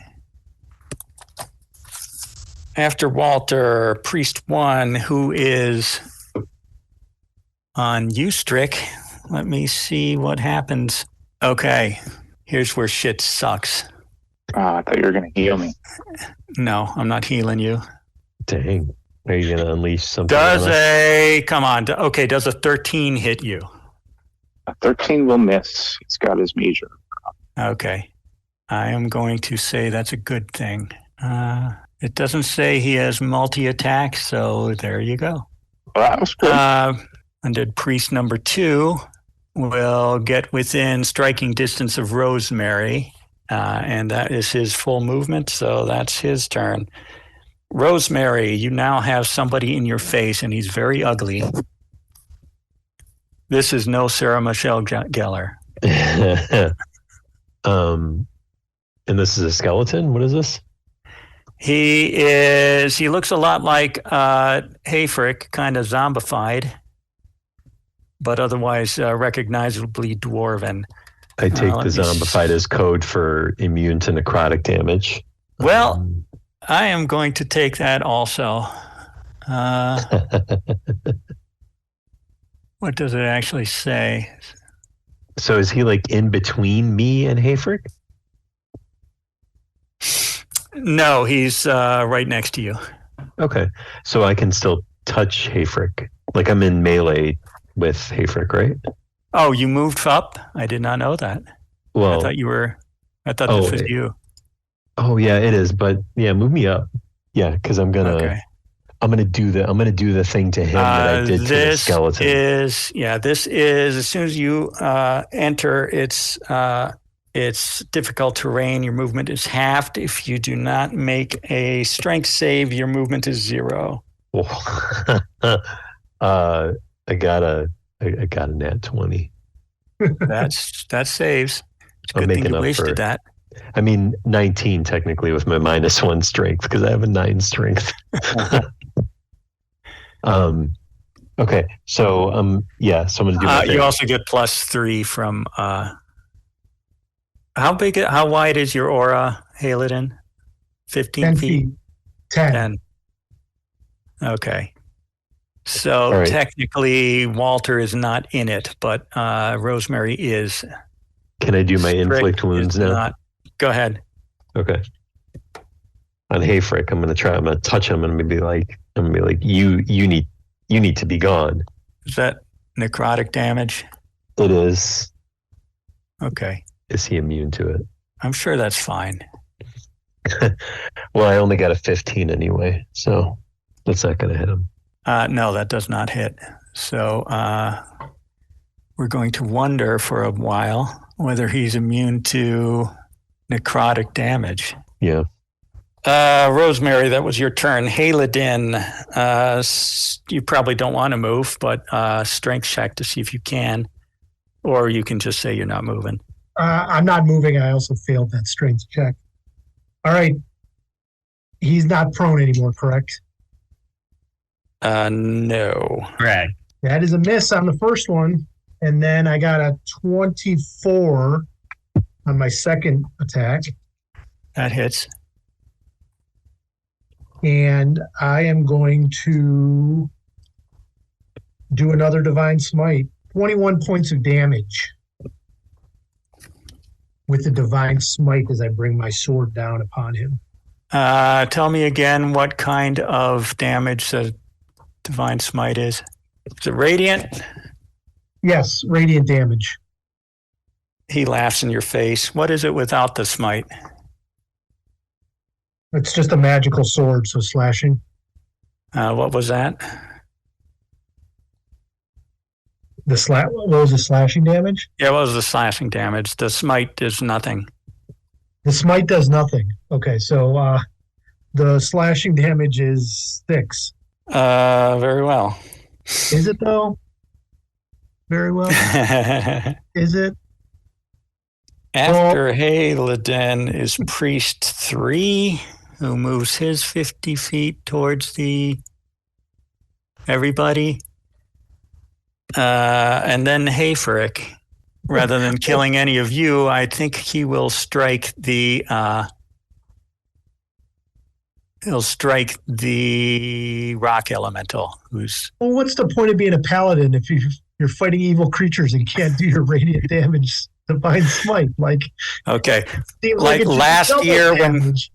After Walter, Priest 1, who is on Eustrick. Let me see what happens. Okay. Here's where shit sucks. I thought you were going to heal me. No, I'm not healing you. Dang. Are you going to unleash something? Does a 13 hit you? A 13 will miss. He's got his major. Okay. I am going to say that's a good thing. It doesn't say he has multi-attack, so there you go. Well, that was good. And then priest number 2 will get within striking distance of Rosemary, and that is his full movement, so that's his turn. Rosemary, you now have somebody in your face, and he's very ugly. This is no Sarah Michelle Gellar. And this is a skeleton? What is this? He looks a lot like Hayfrick, kind of zombified, but otherwise recognizably dwarven. I take the zombified as code for immune to necrotic damage. Well, I am going to take that also. What does it actually say? So is he like in between me and Hayfrick? No, he's right next to you. Okay. So I can still touch Hayfrick. Like I'm in melee with Hayfrick, right? Oh, you moved up? I did not know that. Well, I thought this was you. Oh yeah, it is. But yeah, move me up. Yeah, because I'm gonna do the thing to him that I did to the skeleton. This is as soon as you enter, it's difficult terrain. Your movement is halved. If you do not make a strength save, your movement is 0. I got a nat 20. That saves. It's a good thing you wasted that. I mean, 19 technically with my -1 strength because I have a 9 strength. Okay, so I'm gonna do. You also get +3 from. How wide is your aura, Halidin? 15 10 feet. 10. Okay. So right. Technically, Walter is not in it, but Rosemary is. Can I do my inflict wounds now? Go ahead. Okay. On Hayfrick, I'm gonna touch him and I'm gonna be like, you need to be gone. Is that necrotic damage? It is. Okay. Is he immune to it? I'm sure that's fine. Well, I only got a 15 anyway, so that's not gonna hit him. No, that does not hit. So we're going to wonder for a while whether he's immune to necrotic damage. Yeah. Rosemary, that was your turn. Halidin, you probably don't want to move, but strength check to see if you can. Or you can just say you're not moving. I'm not moving. I also failed that strength check. All right. He's not prone anymore, correct? No. Correct. That is a miss on the first one. And then I got a 24 on my second attack. That hits. And I am going to do another Divine Smite. 21 points of damage with the Divine Smite as I bring my sword down upon him. Tell me again what kind of damage the Divine Smite is. Is it radiant? Yes, radiant damage. He laughs in your face. What is it without the smite? It's just a magical sword, so slashing. What was that? What was the slashing damage? Yeah, what was the slashing damage? The smite is nothing. The smite does nothing. Okay, so the slashing damage is 6. Very well. Is it though? Very well. Is it? After Halidin is Priest 3, who moves his 50 feet towards everybody. And then Hayfrick. rather than killing any of you, I think he will strike the rock elemental. Who's Well, what's the point of being a paladin if you're fighting evil creatures and can't do your radiant damage divine smite? Like, okay? seems Like it's last double year damage.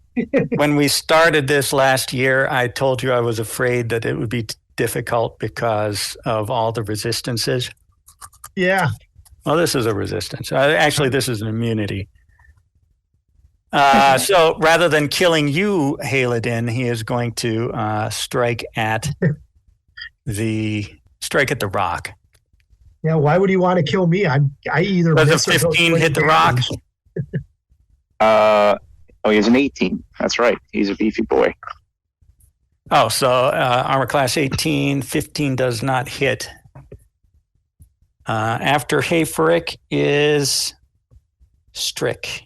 when we started this last year, I told you I was afraid that it would be difficult because of all the resistances. Yeah. Well, this is a resistance. Actually, this is an immunity. So rather than killing you, Haladin, he is going to strike at the rock. Yeah. Why would he want to kill me? I either Does a miss or go 15 20 hit the rock? damage. He has an 18. That's right. He's a beefy boy. Oh, so armor class 18, 15 does not hit. After Hayfrick is Strick.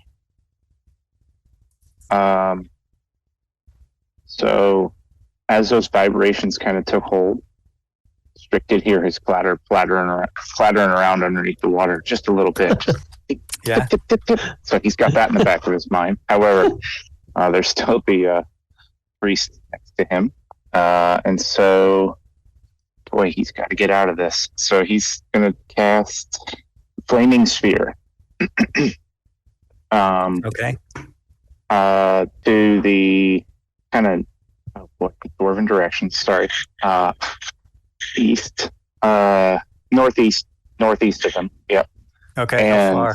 So as those vibrations kind of took hold, Strick did hear his clattering around underneath the water just a little bit. Just Yeah. tip, tip, tip. So he's got that in the back of his mind. However, there's still the priest next to him. And so, boy, he's got to get out of this. So he's going to cast Flaming Sphere. Okay. To the kind of Dwarven direction. Sorry, east, northeast of him. Yep. Okay. And, How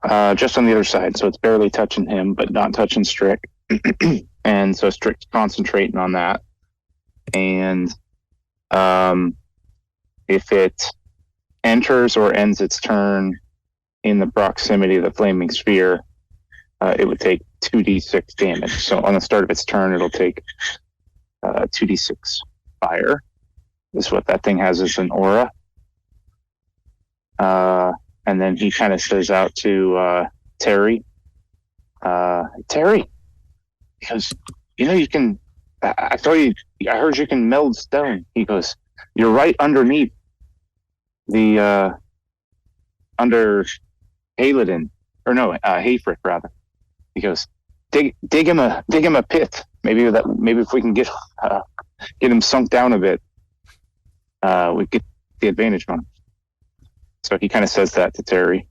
far? Just on the other side, so it's barely touching him, but not touching Strick. And so Strick's concentrating on that. And if it enters or ends its turn in the proximity of the flaming sphere, it would take 2d6 damage. So on the start of its turn, it'll take 2d6 fire. This is what that thing has as an aura. And then he kind of says out to Terry, Terry, because you can. I heard you can meld stone. He goes, you're right underneath the under Haladin, or no, Hayfrick rather. He goes, dig him a pit. Maybe if we can get him sunk down a bit, we get the advantage on him. So he kind of says that to Terry,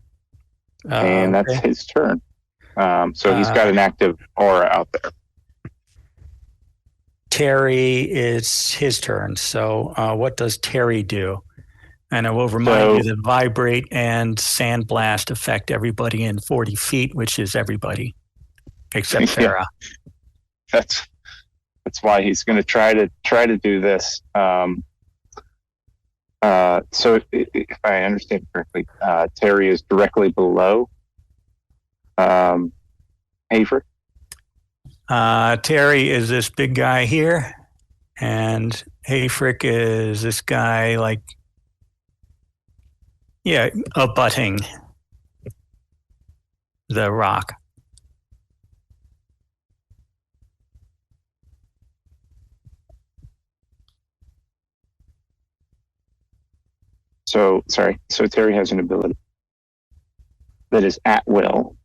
and that's his turn. So he's got an active aura out there. Terry, it's his turn. So what does Terry do? And I will remind you that Vibrate and Sandblast affect everybody in 40 feet, which is everybody except Farah. That's why he's going to try to do this. So if I understand correctly, Terry is directly below Hayfrick. Terry is this big guy here, and Hayfrick is this guy abutting the rock. So Terry has an ability that is at will,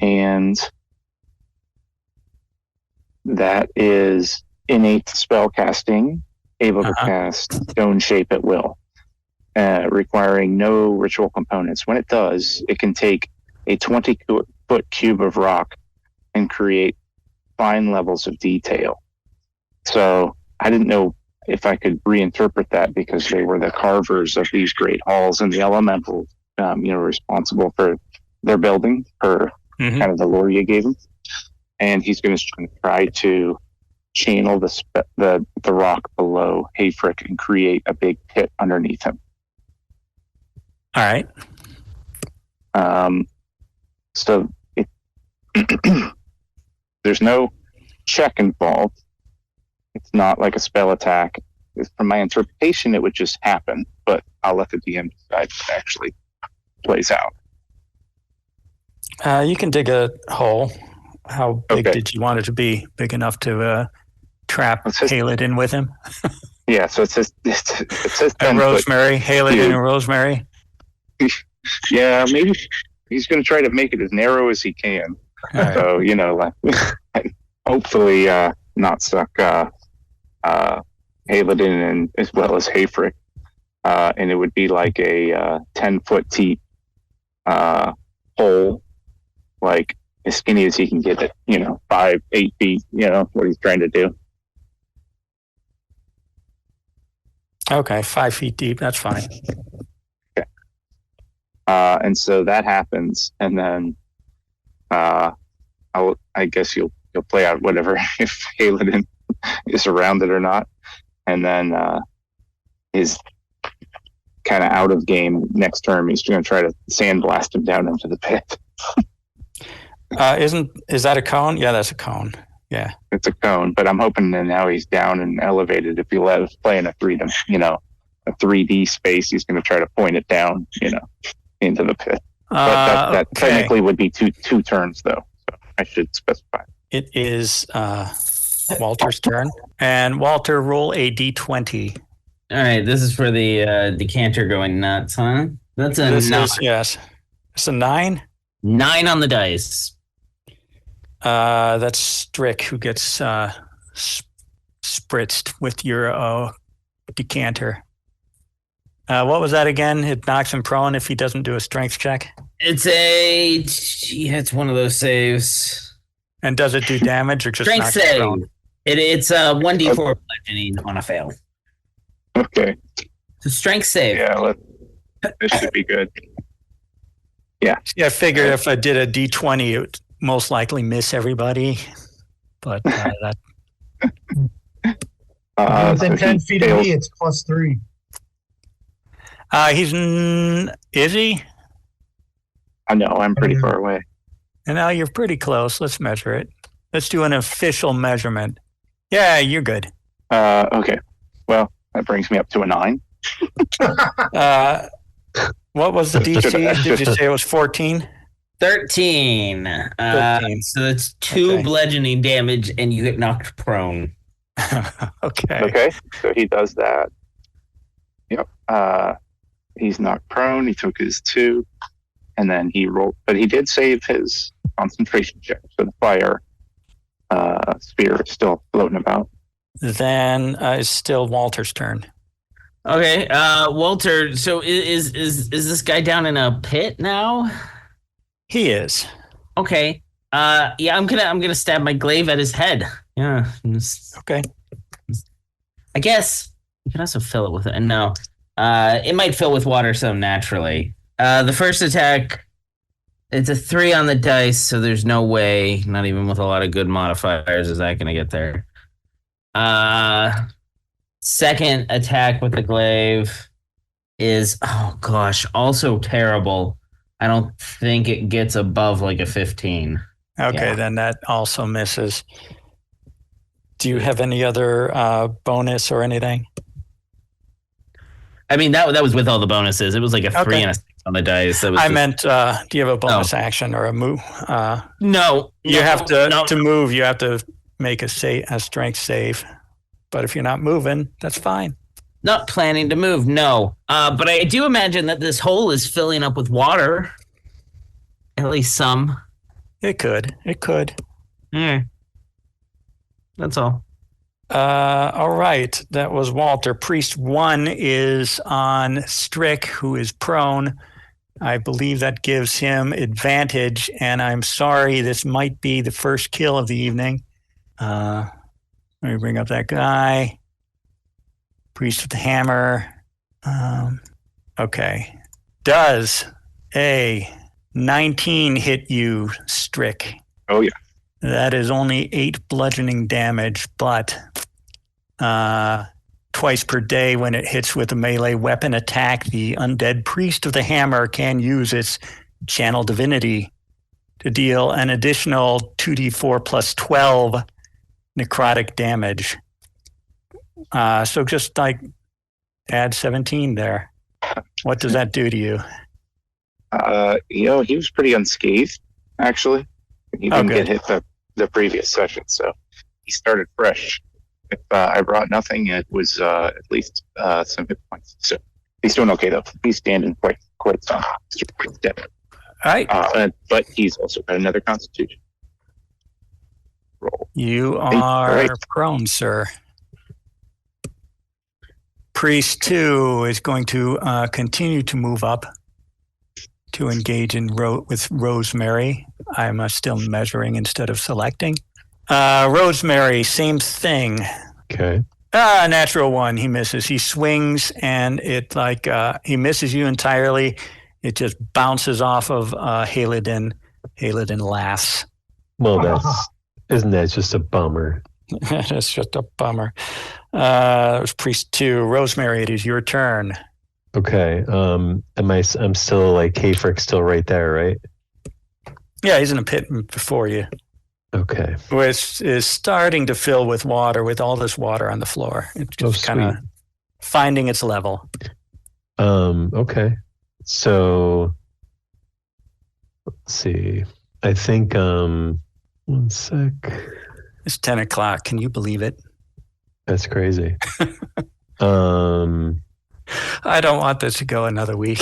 and that is innate spell casting, able to cast stone shape at will, requiring no ritual components. When it does, it can take a 20-foot cube of rock and create fine levels of detail. So I didn't know if I could reinterpret that, because they were the carvers of these great halls and the elementals, responsible for their building, per kind of the lore you gave them. And he's going to try to channel the rock below Hayfrick and create a big pit underneath him. All right. So there's no check involved. It's not like a spell attack. From my interpretation, it would just happen, but I'll let the DM decide if it actually plays out. You can dig a hole. How big did you want it to be? Big enough to trap Haladin with him? Yeah, so it says and Rosemary, Haladin and Rosemary. Yeah, maybe he's going to try to make it as narrow as he can. All right. So, like, hopefully not suck Haladin and as well as Hayfrick. And it would be like a 10-foot deep hole, like as skinny as he can get it, 5-8 feet, what he's trying to do. Okay, 5 feet deep. That's fine. Okay. And so that happens, and then I guess you'll play out whatever if Haladin is around it or not, and then is kind of out of game next turn. He's going to try to sandblast him down into the pit. Is that a cone? Yeah, that's a cone. Yeah, it's a cone, but I'm hoping that now he's down and elevated. If you let us play in a 3D space, he's going to try to point it down, into the pit. But that technically would be two turns, though. So I should specify. It is Walter's turn, and Walter, roll a d20. All right, this is for the decanter going nuts, huh? That's a 9. Yes, it's a 9. 9 on the dice. That's Strick who gets spritzed with your decanter. What was that again? It knocks him prone if he doesn't do a strength check. It's one of those saves. And does it do damage or just strength save? It's 1d4 bludgeoning on a fail. Okay. So strength save. Yeah, this should be good. Yeah. Yeah, I figured if I did a d20, it would most likely miss everybody. But that. Within 10 feet of me, it's +3. Is he? I know, I'm pretty far away. And now you're pretty close. Let's measure it. Let's do an official measurement. Yeah, you're good. Okay. Well, that brings me up to a 9. What was the DC? Did you say it was 14? 13. 13. So that's 2 bludgeoning damage, and you get knocked prone. Okay. Okay, so he does that. Yep. He's knocked prone. He took his 2, and then he rolled. But he did save his concentration check, so the fire spear is still floating about. Then it's still Walter's turn. Okay, Walter. So is this guy down in a pit now? He is. Okay. Yeah, I'm gonna stab my glaive at his head. Yeah. Okay. I guess you can also fill it with it. No, it might fill with water so naturally. The first attack, it's a 3 on the dice, so there's no way, not even with a lot of good modifiers, is that gonna get there. Second attack with the glaive is, oh gosh, also terrible. I don't think it gets above like a 15. Okay, then that also misses. Do you have any other bonus or anything? I mean, that was with all the bonuses. It was like a 3 and a 6 on the dice. I meant, do you have a bonus action or a move? No. You have to move. You have to make a strength save. But if you're not moving, that's fine. Not planning to move, no. But I do imagine that this hole is filling up with water. At least some. It could. Yeah. That's all. All right. That was Walter. Priest 1 is on Strick, who is prone. I believe that gives him advantage, and I'm sorry, this might be the first kill of the evening. Let me bring up that guy. Priest with the hammer. Okay. Does a 19 hit you, Strick? Oh, yeah. That is only 8 bludgeoning damage, but twice per day when it hits with a melee weapon attack, the undead priest of the hammer can use its channel divinity to deal an additional 2d4 plus 12 necrotic damage. So just like add 17 there. What does that do to you? He was pretty unscathed, actually. He didn't get hit the previous session, so he started fresh. If I brought nothing, it was at least some hit points. So he's doing okay, though. He's standing quite quite some. Dead. All right. But he's also got another Constitution roll. You are prone, sir. Priest 2 is going to continue to move up to engage with Rosemary. I'm still measuring instead of selecting. Rosemary, same thing. Okay. Natural 1. He misses. He swings, and it he misses you entirely. It just bounces off of Halidin. Halidin laughs. Well, isn't that just a bummer? That's just a bummer. It was Priest 2. Rosemary, it is your turn. Okay. I'm still like Hayfrick's still right there, right? Yeah, he's in a pit before you. Okay. Which is starting to fill with water, with all this water on the floor. It's just kind of finding its level. Okay. So let's see. I think 1 sec. It's 10 o'clock. Can you believe it? That's crazy. I don't want this to go another week.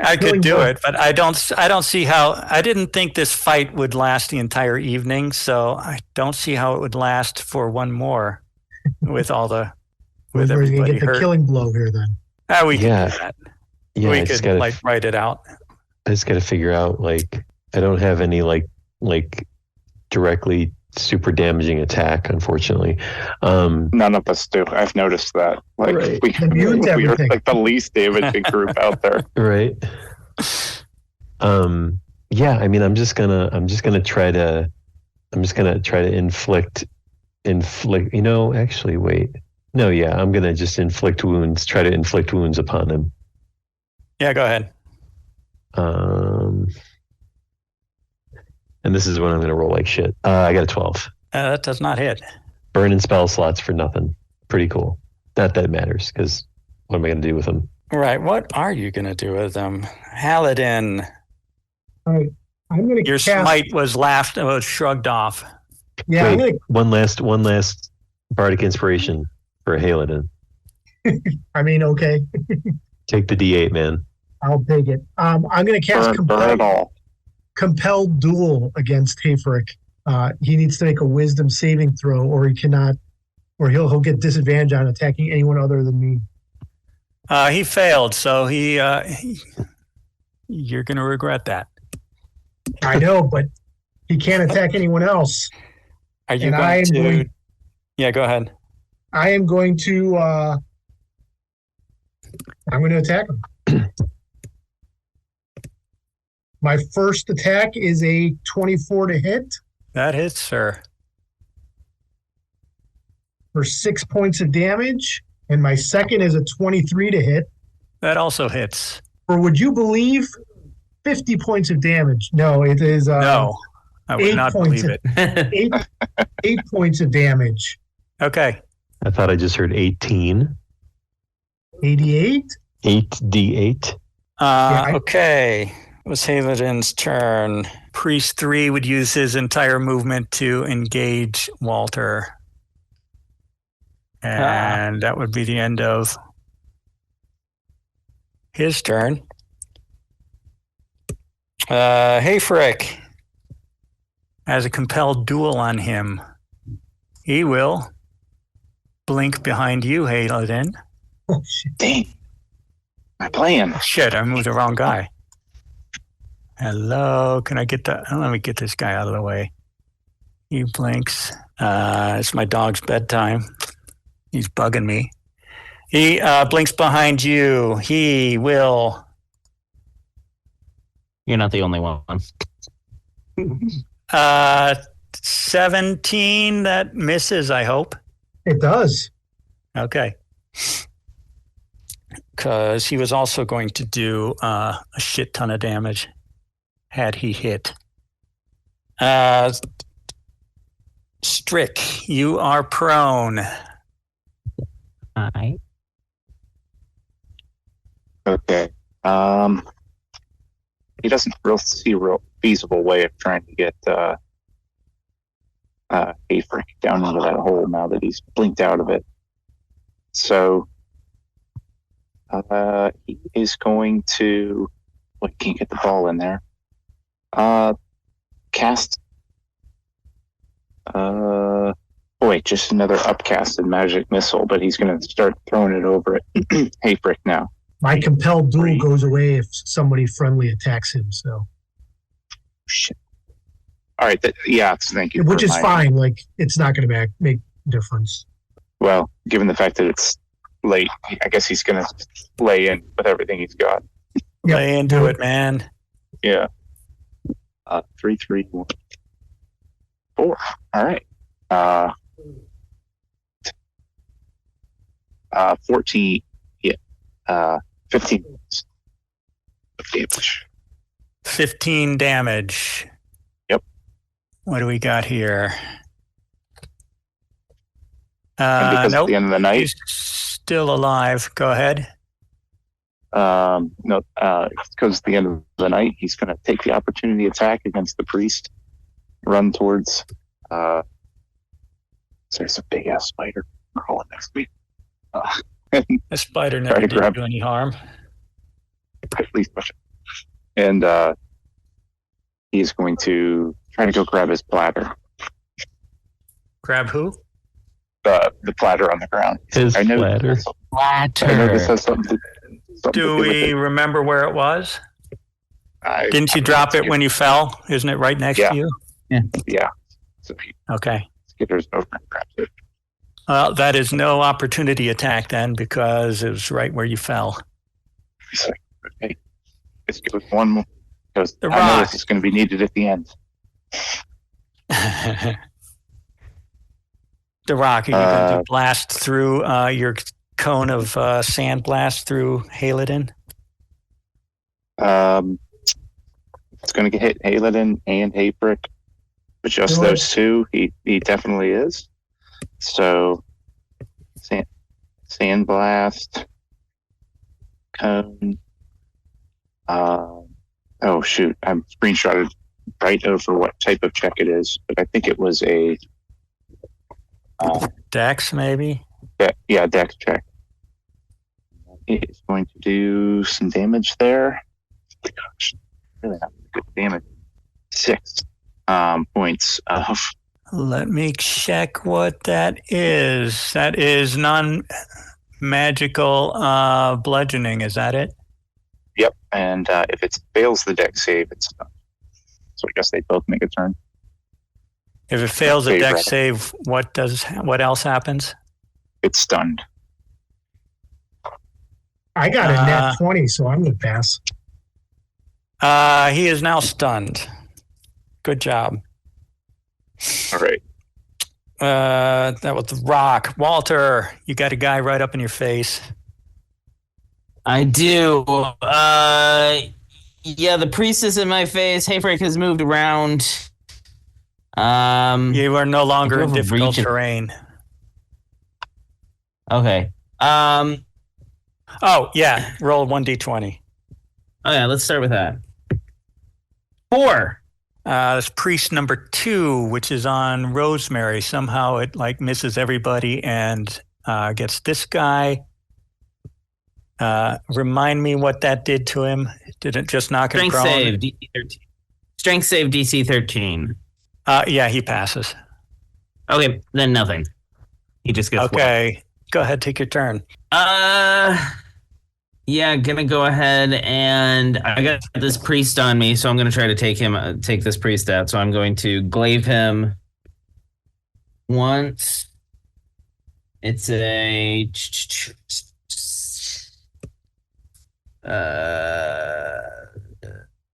I could do it, but I don't see how. I didn't think this fight would last the entire evening, so I don't see how it would last for one more with everybody get the killing blow here then. We can do that. Yeah, we could write it out. I just got to figure out I don't have any like directly super damaging attack, unfortunately. None of us do. I've noticed that. Like right. we are like the least damaging group out there. Right. Yeah, I mean I'm just gonna try to inflict, actually wait. No, yeah, I'm gonna just try to inflict wounds upon him. Yeah, go ahead. And this is when I'm going to roll like shit. I got a 12. That does not hit. Burning spell slots for nothing. Pretty cool. Not that it matters, because what am I going to do with them? Right. What are you going to do with them? Halidin. All right. I'm going to Your smite was shrugged off. Yeah. Wait, one last bardic inspiration for Halidin. I mean, okay. Take the D8, man. I'll take it. I'm going to cast Compelled Duel against Hayfrick. He needs to make a Wisdom saving throw, or he cannot, or he'll get disadvantage on attacking anyone other than me. He failed, so you're going to regret that. I know, but he can't attack anyone else. Are you going to? Yeah, go ahead. I am going to. I'm going to attack him. My first attack is a 24 to hit. That hits, sir. For 6 points of damage. And my second is a 23 to hit. That also hits. For, would you believe, 50 points of damage? No, it is... no, I would not believe it. 8 points of damage. Okay. I thought I just heard 18. 88? 8d8. Okay. It was Halidin's turn. Priest 3 would use his entire movement to engage Walter. And that would be the end of his turn. Hayfrick has a compelled duel on him. He will blink behind you, Halidin. Oh, shit. Dang. My plan. Shit, I moved the wrong guy. Hello, can I get let me get this guy out of the way. He blinks. It's my dog's bedtime. He's bugging me. He blinks behind you. He will. You're not the only one. 17, that misses, I hope. It does. Okay. Because he was also going to do a shit ton of damage had he hit. Strick, you are prone. All right. Okay. He doesn't see a real feasible way of trying to get Hayfrick down into that hole now that he's blinked out of it. So he is going to. Well, he can't get the ball in there. Cast. Oh wait, just another upcasted magic missile, but he's going to start throwing it over at Hayfrick now. My compelled duel goes away if somebody friendly attacks him. So. Shit. All right. Thank you. Which is fine. Like, it's not going to make a difference. Well, given the fact that it's late, I guess he's going to lay in with everything he's got. Yep. Lay into it, man. Yeah. 3, 3, 1, 4. All right. 14. Yeah. 15 minutes of damage. 15 damage. Yep. What do we got here? Because nope. at the end of the night, he's still alive. Go ahead. No, because at the end of the night, he's going to take the opportunity attack against the priest, run towards. There's a big ass spider crawling next to me. The spider never did you any harm. At least push it. And he's going to try to go grab his platter. Grab who? The platter on the ground. His platter. Platter. I know this has something Do to do with we it. remember where it was? Didn't you drop it when you fell? Isn't it right next to you? Yeah. So he Okay. skitters over and grabs it. Well, that is no opportunity attack then, because it was right where you fell. He's like, okay, let's go with one more. Because The I know rock. this is going to be needed at the end. The rock, are you going to blast through your cone of sand blast through Haladin? It's going to hit Haladin and Hayfrick. But just those two, he definitely is. So, sand blast, cone. Oh shoot! I'm screenshotted right over what type of check it is, but I think it was a Dex, maybe? Dex check. It is going to do some damage there. Gosh, really not good damage. 6 points of. Let me check what that is. That is non-magical bludgeoning. Is that it? Yep, and if it fails the dex save, it's stunned. So I guess they both make a turn. If it fails a dex save, what else happens? It's stunned. I got a nat 20, so I'm going to pass. He is now stunned. Good job. All right. That was the rock. Walter, you got a guy right up in your face. I do. Yeah, the priest is in my face. Hayfrick has moved around. You are no longer in difficult terrain. Okay. Oh, yeah. Roll 1d20. Oh, yeah, let's start with that. 4. That's priest number 2, which is on Rosemary. Somehow it misses everybody and gets this guy. Remind me what that did to him. Did it just knock him prone? Strength save, DC 13. Strength save, DC 13. Yeah, he passes. Okay, then nothing. He just gets Okay, go ahead, take your turn. Yeah, gonna go ahead and I got this priest on me, so I'm gonna try to take this priest out. So I'm going to glaive him once. It's a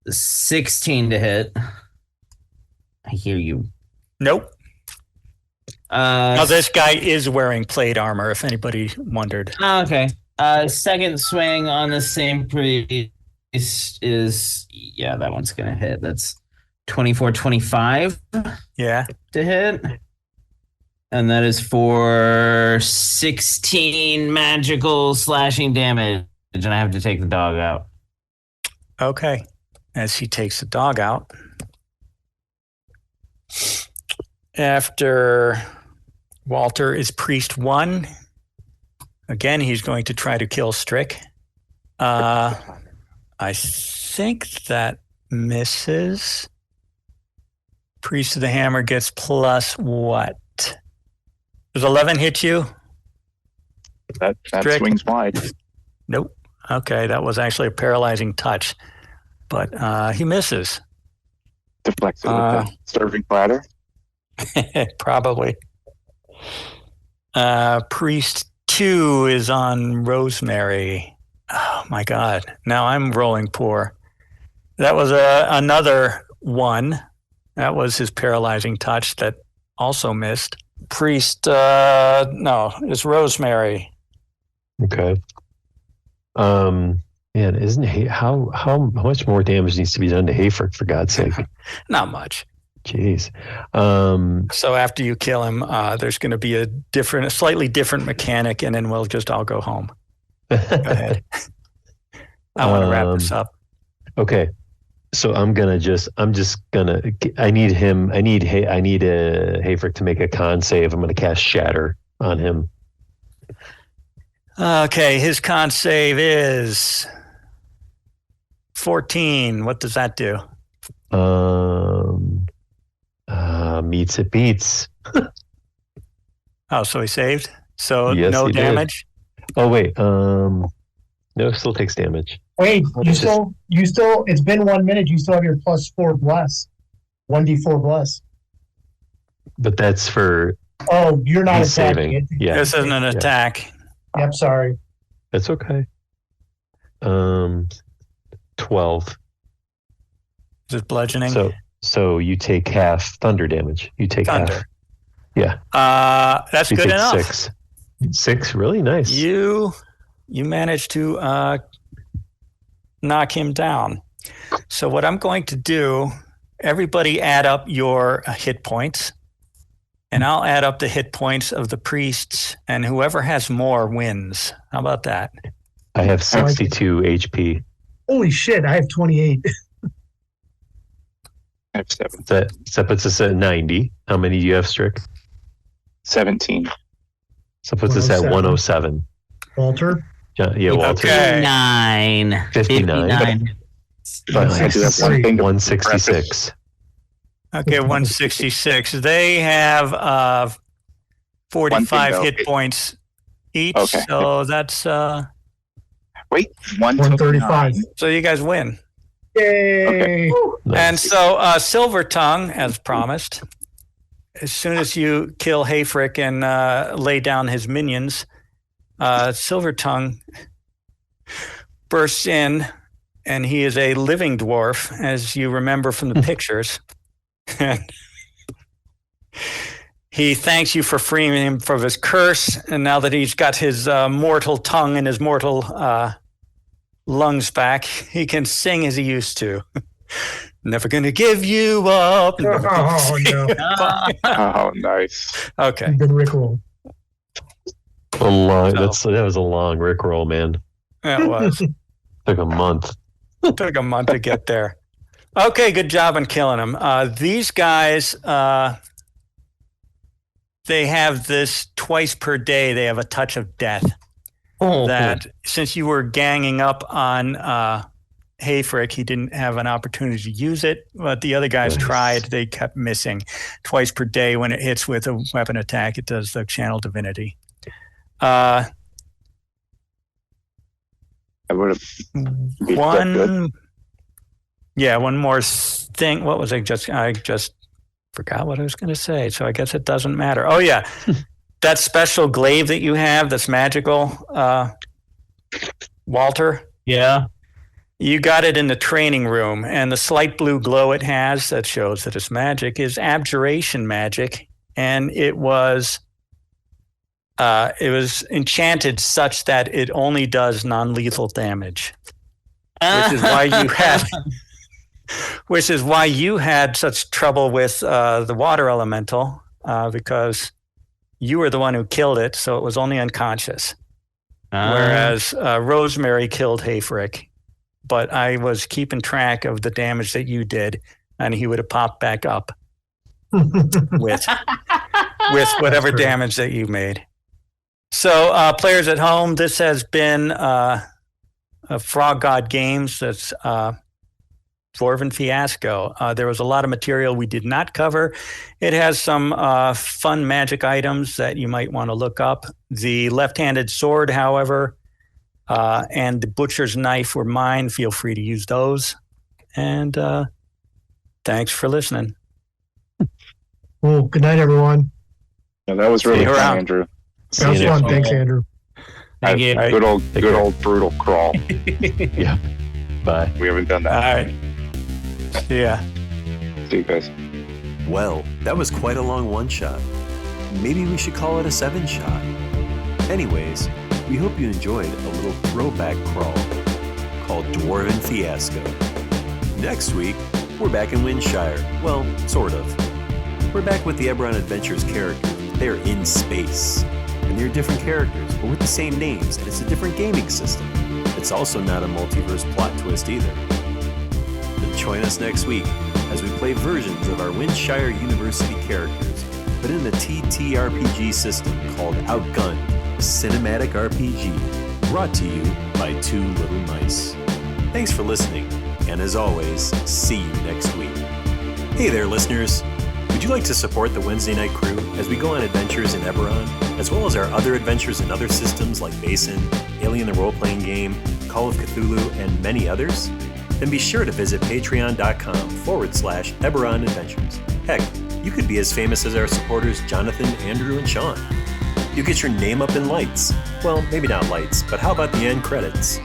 16 to hit. I hear you. Nope. Now this guy is wearing plate armor, if anybody wondered. Okay. Second swing on the same priest is that one's gonna hit. That's 24, 25 Yeah. to hit. And that is for 16 magical slashing damage. And I have to take the dog out. Okay. As he takes the dog out. After Walter is priest 1. Again, he's going to try to kill Strick. I think that misses. Priest of the Hammer gets plus what? Does 11 hit you? That Strick? swings wide. Nope. Okay, that was actually a paralyzing touch. But he misses. Deflects it with the serving platter. Probably. Priest 2 is on Rosemary. Oh my God. Now I'm rolling poor. That was another 1. That was his paralyzing touch that also missed. Priest, no, it's Rosemary. Okay. Man, isn't how much more damage needs to be done to Hayford, for God's sake? Not much. Jeez. So after you kill him, there's going to be a slightly different mechanic, and then we'll just all go home. Go ahead. I want to wrap this up. Okay. So I need Hayford to make a con save. I'm going to cast Shatter on him. Okay, his con save is 14. What does that do? Meets it beats. Oh, so he saved? So Yes, no he did. damage? Oh wait, no, still takes damage. Wait, you still, it's been 1 minute. You still have your +4 bless. 1d4 bless. But that's for Oh, you're not he's attacking saving. it. Yeah, This isn't an attack. Yep, sorry. that's okay. 12. Is it bludgeoning? So you take half thunder damage. You take Thunder. half. Yeah. That's You good take enough. 6, really nice. You managed to knock him down. So what I'm going to do, everybody add up your hit points, and I'll add up the hit points of the priests, and whoever has more wins. How about that? I have 62 HP. Holy shit, I have 28. I have 7. That puts us at 90. How many do you have, Strick? 17. So puts us at 107. Walter? Yeah, Walter. Okay. 59. But I do have one thing to 166. Okay, 166. They have 45 hit points each. Okay. So that's Wait, 135. so you guys win. Yay! Okay. And so Silver Tongue, as promised, as soon as you kill Hayfrick and lay down his minions, Silver Tongue bursts in, and he is a living dwarf, as you remember from the pictures. He thanks you for freeing him from his curse, and now that he's got his mortal tongue and his mortal lungs back, he can sing as he used to. Never gonna give you up. Oh, no. Oh, nice. Okay. Good Rickroll. That was a long Rickroll, man. Yeah, it was. Took a month. Took a month to get there. Okay, good job on killing him. These guys, they have this twice per day. They have a touch of death. That since you were ganging up on Hayfrick, he didn't have an opportunity to use it, but the other guys tried. They kept missing. Twice per day when it hits with a weapon attack, it does the channel divinity. I would have One more thing. What was I just forgot what I was going to say. So I guess it doesn't matter. Oh yeah. That special glaive that you have that's magical, Walter. Yeah. You got it in the training room, and the slight blue glow it has that shows that it's magic is abjuration magic, and it was enchanted such that it only does non-lethal damage, which is why you had such trouble with the water elemental, because you were the one who killed it, so it was only unconscious. Whereas Rosemary killed Hayfrick, but I was keeping track of the damage that you did, and he would have popped back up with whatever damage that you made. So, players at home, this has been a Frog God Games. That's Dwarven Fiasco. There was a lot of material we did not cover. It has some fun magic items that you might want to look up. The left-handed sword, however, and the butcher's knife were mine. Feel free to use those. And thanks for listening. Well, good night, everyone. Yeah, that was really See you fun, around. Andrew. That was you fun. next Thanks, Andrew. Thank you. Good old brutal crawl. Yeah. Bye. We haven't done All that. right. See ya. See you guys. Well, that was quite a long one-shot. Maybe we should call it a 7-shot. Anyways, we hope you enjoyed a little throwback crawl called Dwarven Fiasco. Next week, we're back in Windshire. Well, sort of. We're back with the Eberron Adventures characters. They're in space. And they're different characters, but with the same names, and it's a different gaming system. It's also not a multiverse plot twist either. Then join us next week as we play versions of our Windshire University characters, but in the TTRPG system called Outgunned, a cinematic RPG, brought to you by Two Little Mice. Thanks for listening, and as always, see you next week. Hey there, listeners! Would you like to support the Wednesday Night Crew as we go on adventures in Eberron, as well as our other adventures in other systems like Basin, Alien the Role-Playing Game, Call of Cthulhu, and many others? Then be sure to visit patreon.com/Eberron Adventures. Heck, you could be as famous as our supporters Jonathan, Andrew, and Sean. You get your name up in lights. Well, maybe not lights, but how about the end credits?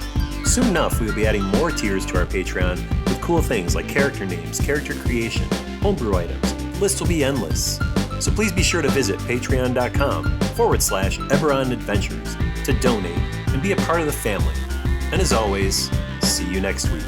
Soon enough, we will be adding more tiers to our Patreon with cool things like character names, character creation, homebrew items. The list will be endless. So please be sure to visit patreon.com/Eberron Adventures to donate and be a part of the family. And as always, see you next week.